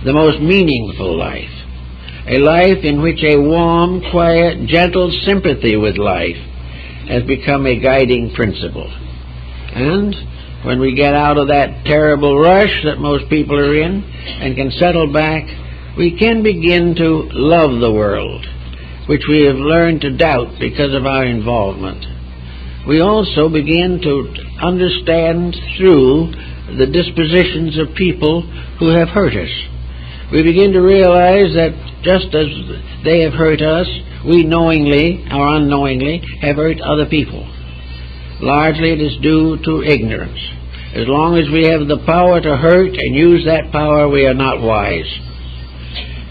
the most meaningful life, a life in which a warm, quiet, gentle sympathy with life has become a guiding principle. And when we get out of that terrible rush that most people are in and can settle back, we can begin to love the world, which we have learned to doubt because of our involvement. We also begin to understand through the dispositions of people who have hurt us. We begin to realize that just as they have hurt us, we knowingly or unknowingly have hurt other people. Largely it is due to ignorance. As long as we have the power to hurt and use that power, we are not wise.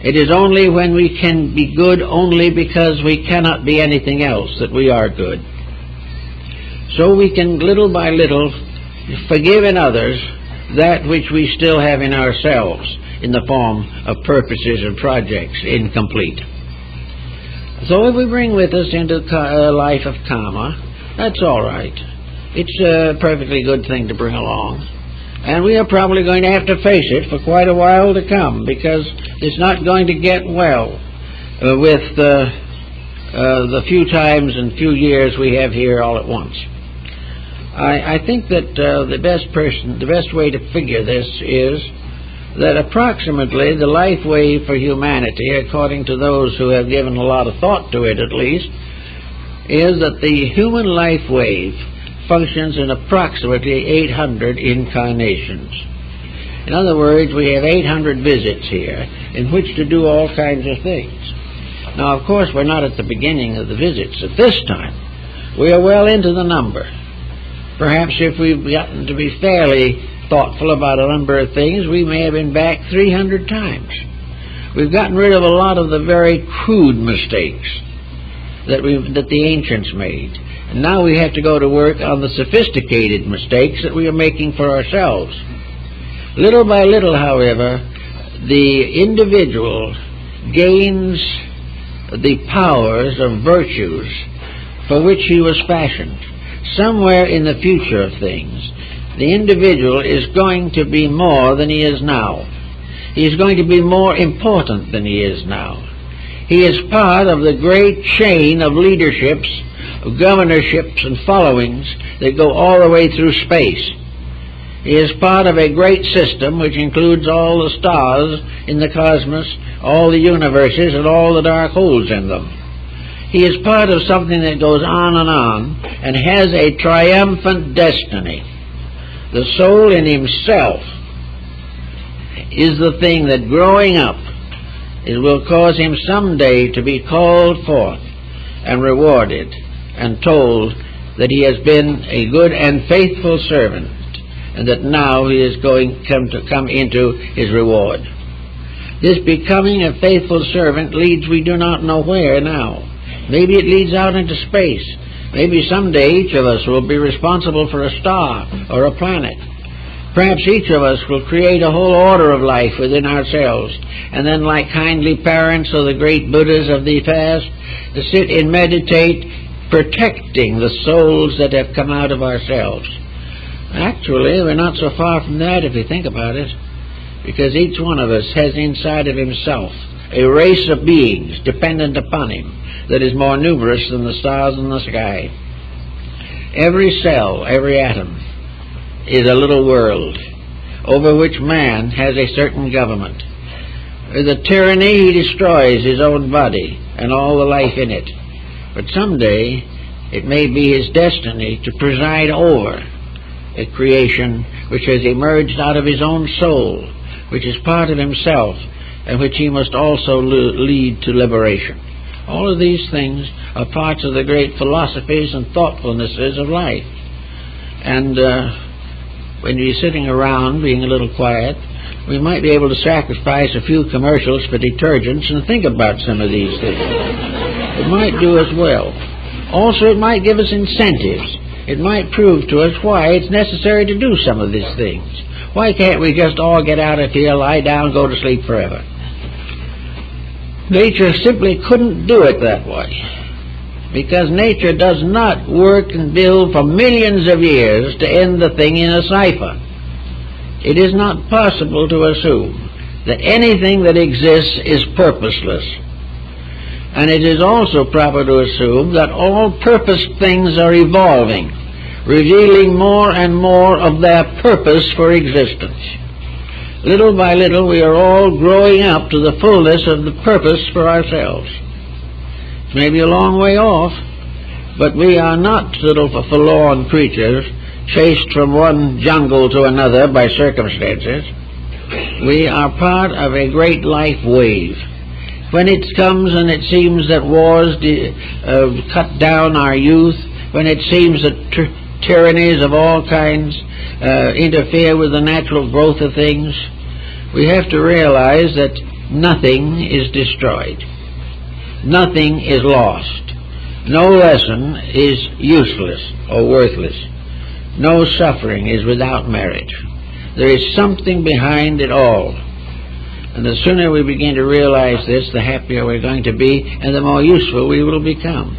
It is only when we can be good only because we cannot be anything else that we are good. So we can little by little forgive in others that which we still have in ourselves in the form of purposes and projects incomplete. So if we bring with us into a life of karma, that's all right. It's a perfectly good thing to bring along. And we are probably going to have to face it for quite a while to come, because it's not going to get well with the few times and few years we have here all at once. I think that the best way to figure this is that approximately the life wave for humanity, according to those who have given a lot of thought to it at least, is that the human life wave functions in approximately 800 incarnations. In other words, we have 800 visits here in which to do all kinds of things. Now, of course, we're not at the beginning of the visits at this time. We are well into the number. Perhaps if we've gotten to be fairly thoughtful about a number of things, we may have been back 300 times. We've gotten rid of a lot of the very crude mistakes that the ancients made. And now we have to go to work on the sophisticated mistakes that we are making for ourselves. Little by little, however, the individual gains the powers of virtues for which he was fashioned. Somewhere in the future of things, the individual is going to be more than he is now. He is going to be more important than he is now. He is part of the great chain of leaderships, of governorships and followings that go all the way through space. He is part of a great system which includes all the stars in the cosmos, all the universes, and all the dark holes in them. He is part of something that goes on and has a triumphant destiny. The soul in himself is the thing that, growing up, it will cause him someday to be called forth and rewarded and told that he has been a good and faithful servant, and that now he is going to come into his reward. This becoming a faithful servant leads we do not know where now. Maybe it leads out into space. Maybe someday each of us will be responsible for a star or a planet. Perhaps each of us will create a whole order of life within ourselves, and then, like kindly parents or the great Buddhas of the past, to sit and meditate, protecting the souls that have come out of ourselves. Actually, we're not so far from that if you think about it, because each one of us has inside of himself a race of beings dependent upon him that is more numerous than the stars in the sky. Every cell, every atom, is a little world over which man has a certain government. With a tyranny, he destroys his own body and all the life in it. But someday it may be his destiny to preside over a creation which has emerged out of his own soul, which is part of himself, and which he must also lead to liberation. All of these things are parts of the great philosophies and thoughtfulnesses of life. And when you're sitting around being a little quiet, we might be able to sacrifice a few commercials for detergents and think about some of these things. It might do us well. Also, it might give us incentives. It might prove to us why it's necessary to do some of these things. Why can't we just all get out of here, lie down, go to sleep forever? Nature simply couldn't do it that way, because nature does not work and build for millions of years to end the thing in a cipher. It is not possible to assume that anything that exists is purposeless. And it is also proper to assume that all purposed things are evolving, revealing more and more of their purpose for existence. Little by little, we are all growing up to the fullness of the purpose for ourselves. It may be a long way off, but we are not little forlorn creatures chased from one jungle to another by circumstances. We are part of a great life wave. When it comes and it seems that wars cut down our youth, when it seems that tyrannies of all kinds interfere with the natural growth of things, we have to realize that nothing is destroyed. Nothing is lost. No lesson is useless or worthless. No suffering is without merit. There is something behind it all. And the sooner we begin to realize this, the happier we're going to be and the more useful we will become.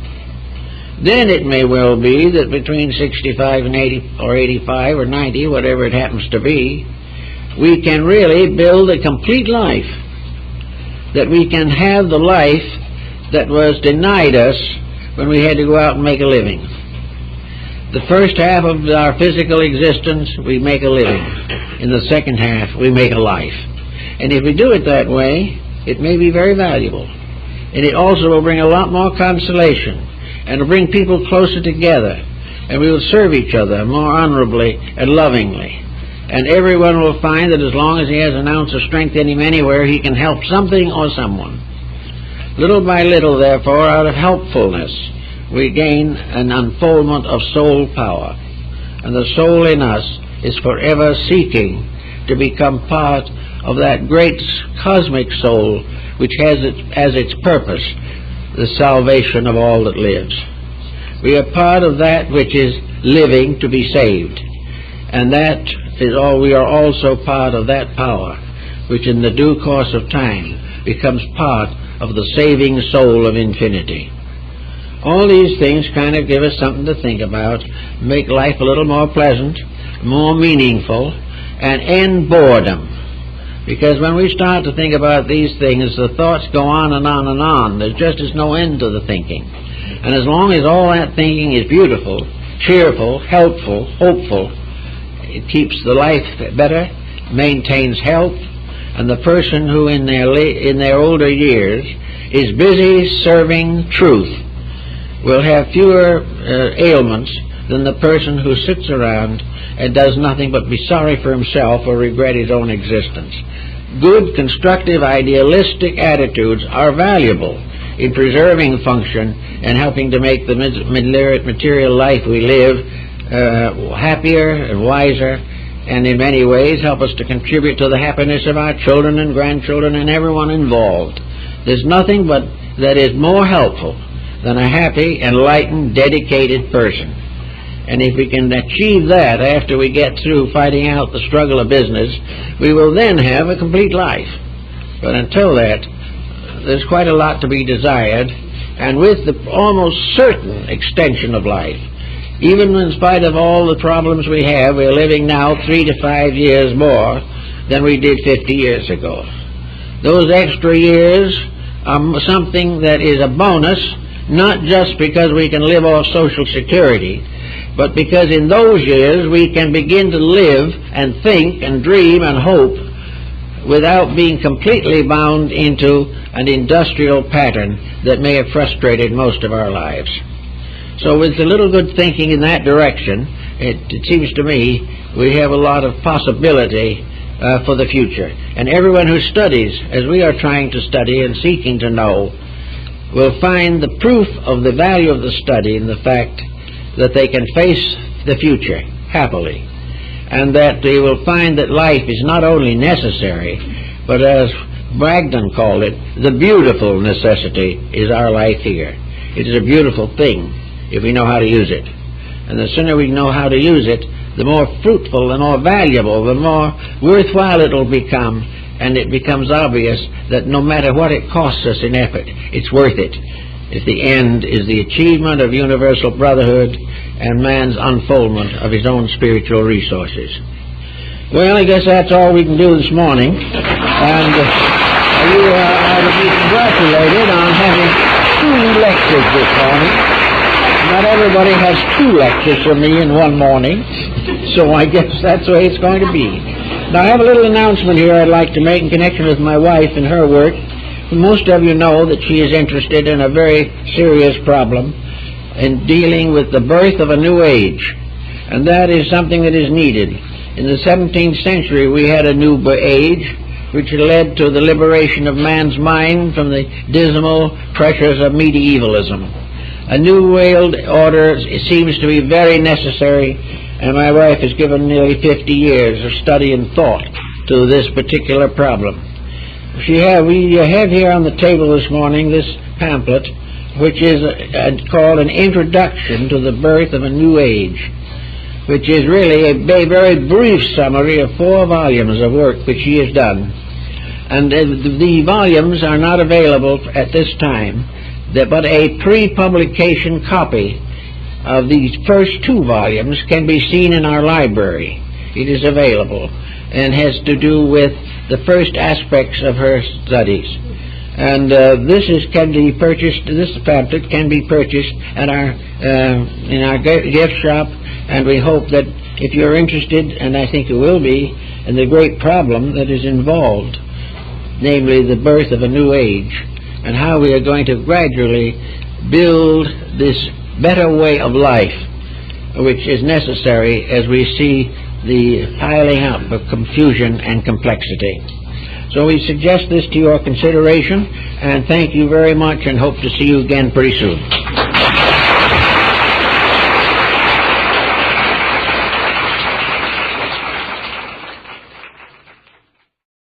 Then it may well be that between 65 and 80 or 85 or 90, whatever it happens to be, we can really build a complete life. That we can have the life that was denied us when we had to go out and make a living. The first half of our physical existence, we make a living. In the second half, we make a life. And if we do it that way, it may be very valuable. And it also will bring a lot more consolation, and will bring people closer together, and we will serve each other more honorably and lovingly. And everyone will find that as long as he has an ounce of strength in him anywhere, he can help something or someone. Little by little, therefore, out of helpfulness, we gain an unfoldment of soul power. And the soul in us is forever seeking to become part of that great cosmic soul which has as its purpose the salvation of all that lives. We are part of that which is living to be saved. And that is all. We are also part of that power which in the due course of time becomes part of the saving soul of infinity. All these things kind of give us something to think about, make life a little more pleasant, more meaningful, and end boredom. Because when we start to think about these things, the thoughts go on and on and on. There just is no end to the thinking. And as long as all that thinking is beautiful, cheerful, helpful, hopeful, it keeps the life better, maintains health, and the person who in their older years is busy serving truth will have fewer ailments than the person who sits around and does nothing but be sorry for himself or regret his own existence. Good, constructive, idealistic attitudes are valuable in preserving function and helping to make the material life we live happier and wiser, and in many ways help us to contribute to the happiness of our children and grandchildren and everyone involved. There's nothing but that is more helpful than a happy, enlightened, dedicated person. And if we can achieve that after we get through fighting out the struggle of business, we will then have a complete life. But until that, there's quite a lot to be desired, and with the almost certain extension of life, even in spite of all the problems we have, we're living now 3 to 5 years more than we did 50 years ago. Those extra years are something that is a bonus, not just because we can live off Social Security, but because in those years we can begin to live and think and dream and hope without being completely bound into an industrial pattern that may have frustrated most of our lives. So with a little good thinking in that direction, it seems to me we have a lot of possibility for the future. And everyone who studies, as we are trying to study and seeking to know, will find the proof of the value of the study in the fact that they can face the future happily, and that they will find that life is not only necessary, but as Bragdon called it, the beautiful necessity is our life here. It is a beautiful thing if we know how to use it. And the sooner we know how to use it, the more fruitful, the more valuable, the more worthwhile it will become, and it becomes obvious that no matter what it costs us in effort, it's worth it, if the end is the achievement of universal brotherhood and man's unfoldment of his own spiritual resources. Well, I guess that's all we can do this morning, and you are to be congratulated on having 2 lectures this morning. Not everybody has 2 lectures from me in one morning, so I guess that's the way it's going to be. Now, I have a little announcement here I'd like to make in connection with my wife and her work. Most of you know that she is interested in a very serious problem in dealing with the birth of a new age, and that is something that is needed. In the 17th century, we had a new age which led to the liberation of man's mind from the dismal pressures of medievalism. A new world order seems to be very necessary and my wife has given nearly 50 years of study and thought to this particular problem. We have here on the table this morning this pamphlet, which is called An Introduction to the Birth of a New Age, which is really a very brief summary of 4 volumes of work which she has done. And the volumes are not available at this time, but a pre-publication copy of these first 2 volumes can be seen in our library. It is available and has to do with the first aspects of her studies. And this pamphlet can be purchased at in our gift shop, and we hope that if you're interested, and I think you will be, in the great problem that is involved, namely the birth of a new age, and how we are going to gradually build this better way of life, which is necessary as we see the piling up of confusion and complexity. So we suggest this to your consideration, and thank you very much, and hope to see you again pretty soon.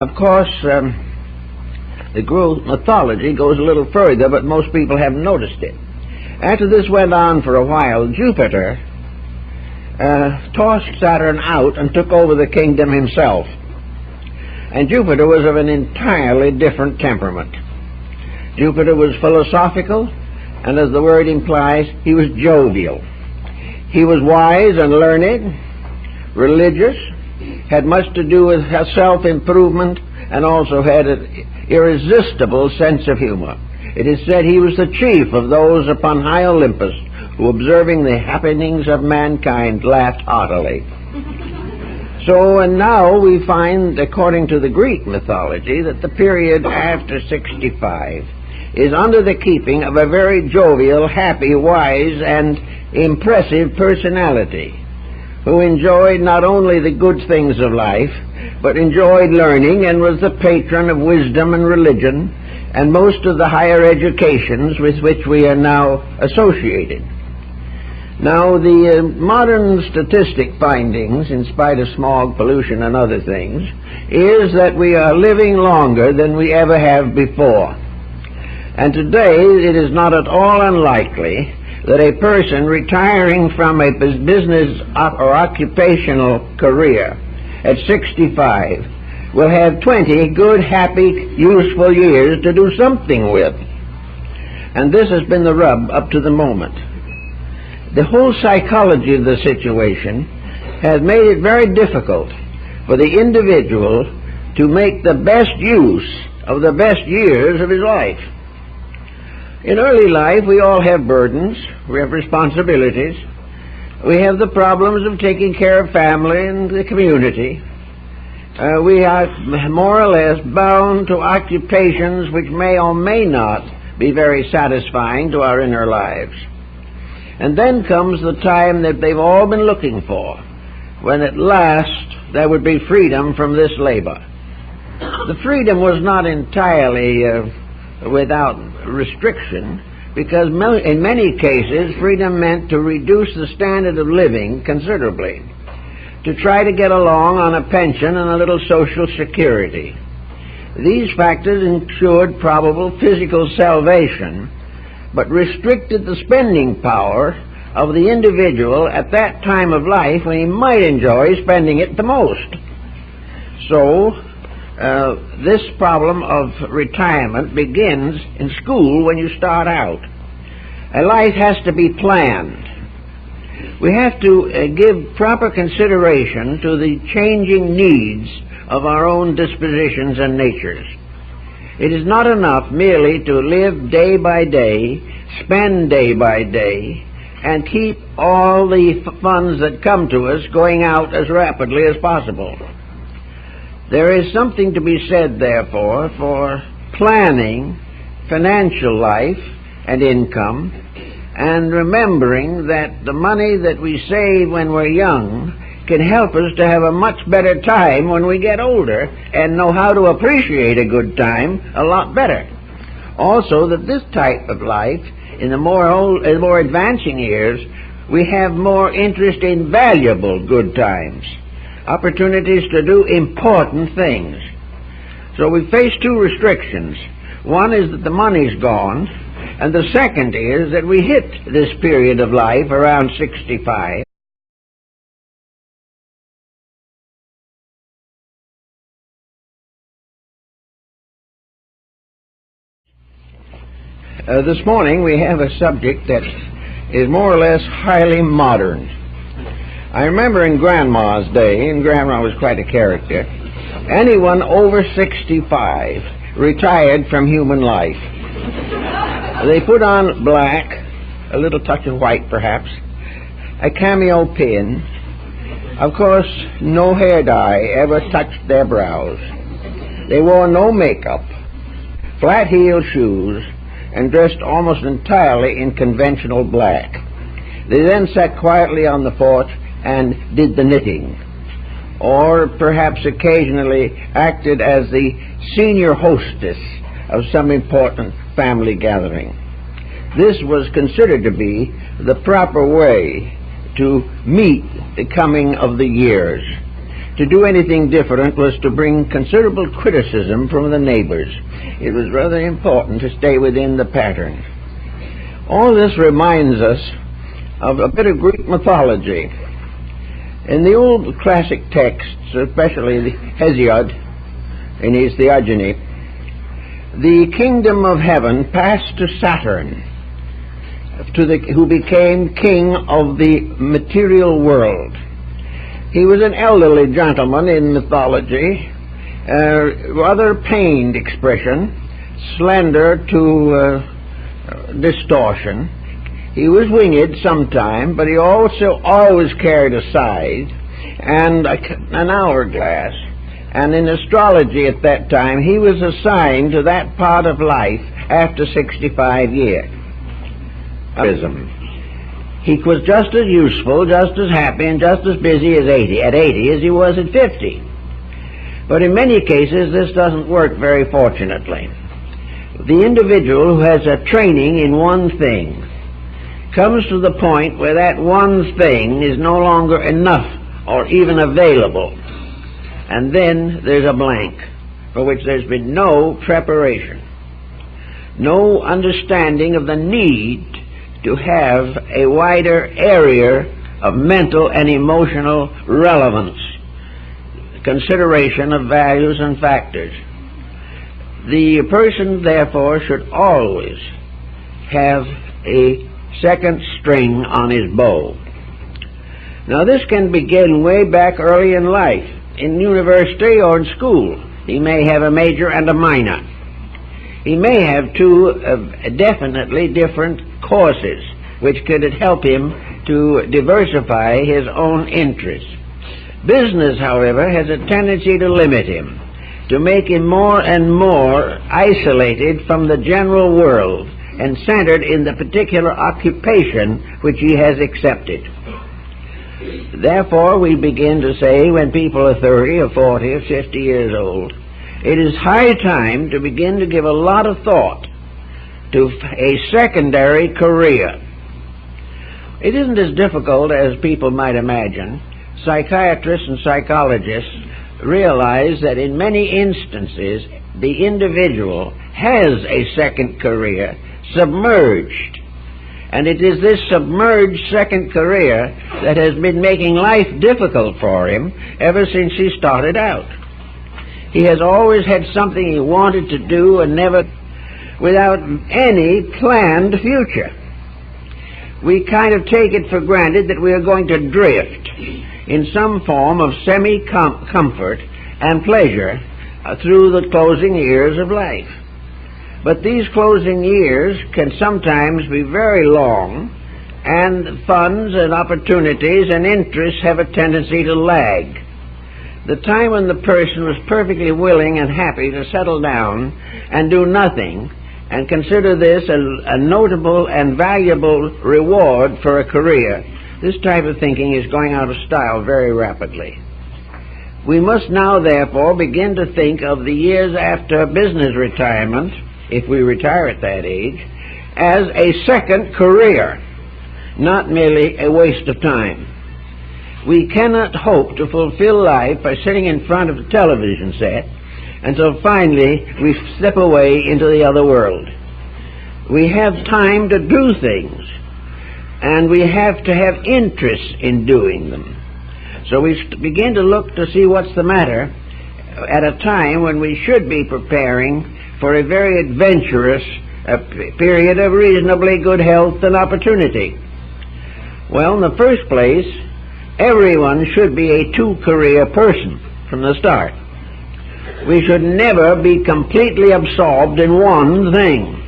Of course, the Greek mythology goes a little further, but most people haven't noticed it. After this went on for a while, Jupiter tossed Saturn out and took over the kingdom himself. And Jupiter was of an entirely different temperament. Jupiter was philosophical, and as the word implies, he was jovial. He was wise and learned, religious, had much to do with self-improvement, and also had an irresistible sense of humor. It is said he was the chief of those upon high Olympus who, observing the happenings of mankind, laughed heartily. So, and now we find, according to the Greek mythology, that the period after 65 is under the keeping of a very jovial, happy, wise, and impressive personality, who enjoyed not only the good things of life, but enjoyed learning and was the patron of wisdom and religion and most of the higher educations with which we are now associated. Now, the modern statistic findings, in spite of smog, pollution, and other things, is that we are living longer than we ever have before. And today, it is not at all unlikely that a person retiring from a business or occupational career at 65 will have 20 good, happy, useful years to do something with. And this has been the rub up to the moment. The whole psychology of the situation has made it very difficult for the individual to make the best use of the best years of his life. In early life, we all have burdens, we have responsibilities, we have the problems of taking care of family and the community. We are more or less bound to occupations which may or may not be very satisfying to our inner lives. And then comes the time that they've all been looking for, when at last there would be freedom from this labor. The freedom was not entirely without restriction, because in many cases freedom meant to reduce the standard of living considerably, to try to get along on a pension and a little social security. These factors ensured probable physical salvation, but restricted the spending power of the individual at that time of life when he might enjoy spending it the most. So, this problem of retirement begins in school when you start out. A life has to be planned. We have to give proper consideration to the changing needs of our own dispositions and natures. It is not enough merely to live day by day, spend day by day, and keep all the funds that come to us going out as rapidly as possible. There is something to be said, therefore, for planning financial life and income, and remembering that the money that we save when we're young can help us to have a much better time when we get older and know how to appreciate a good time a lot better. Also, that this type of life in the more advancing years we have more interest in valuable good times, opportunities to do important things. So we face two restrictions. One is that the money's gone, and the second is that we hit this period of life around 65. This morning we have a subject that is more or less highly modern. I remember in Grandma's day, and Grandma was quite a character, anyone over 65 retired from human life. They put on black, a little touch of white perhaps, a cameo pin. Of course, no hair dye ever touched their brows. They wore no makeup, flat-heeled shoes, and dressed almost entirely in conventional black. They then sat quietly on the porch and did the knitting, or perhaps occasionally acted as the senior hostess of some important family gathering. This was considered to be the proper way to meet the coming of the years. To do anything different was to bring considerable criticism from the neighbors. It was rather important to stay within the pattern. All this reminds us of a bit of Greek mythology. In the old classic texts, especially Hesiod in his Theogony, the kingdom of heaven passed to Saturn, who became king of the material world. He was an elderly gentleman in mythology, rather pained expression, slender to distortion. He was winged sometime, but he also always carried a scythe and an hourglass. And in astrology at that time, he was assigned to that part of life after 65 years. He was just as useful, just as happy, and just as busy at 80 as he was at 50. But in many cases, this doesn't work very fortunately. The individual who has a training in one thing comes to the point where that one thing is no longer enough or even available. And then there's a blank for which there's been no preparation, no understanding of the need to have a wider area of mental and emotional relevance, consideration of values and factors. The person, therefore, should always have a second string on his bow. Now, this can begin way back early in life, in university or in school. He may have a major and a minor. He may have two definitely different courses which could help him to diversify his own interests. Business, however, has a tendency to limit him, to make him more and more isolated from the general world and centered in the particular occupation which he has accepted. Therefore, we begin to say when people are 30 or 40 or 50 years old, it is high time to begin to give a lot of thought to a secondary career. It isn't as difficult as people might imagine. Psychiatrists and psychologists realize that in many instances the individual has a second career submerged, and it is this submerged second career that has been making life difficult for him ever since he started out. He has always had something he wanted to do and never, without any planned future. We kind of take it for granted that we are going to drift in some form of semi-comfort and pleasure through the closing years of life. But these closing years can sometimes be very long, and funds and opportunities and interests have a tendency to lag. The time when the person was perfectly willing and happy to settle down and do nothing and consider this a notable and valuable reward for a career, this type of thinking is going out of style very rapidly. We must now, therefore, begin to think of the years after business retirement, if we retire at that age, as a second career. not merely a waste of time. We cannot hope to fulfill life by sitting in front of the television set until finally we slip away into the other world. We have time to do things, and we have to have interest in doing them. So we begin to look to see what's the matter at a time when we should be preparing for a very adventurous period of reasonably good health and opportunity. Well, in the first place, everyone should be a two-career person from the start. We should never be completely absorbed in one thing,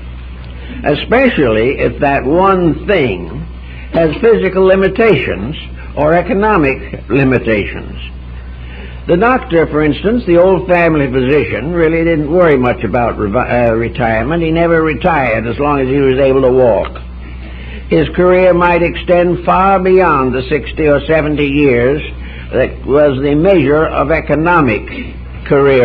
especially if that one thing has physical limitations or economic limitations. The doctor, for instance, the old family physician, really didn't worry much about retirement. He never retired as long as he was able to walk. His career might extend far beyond the 60 or 70 years that was the measure of economic career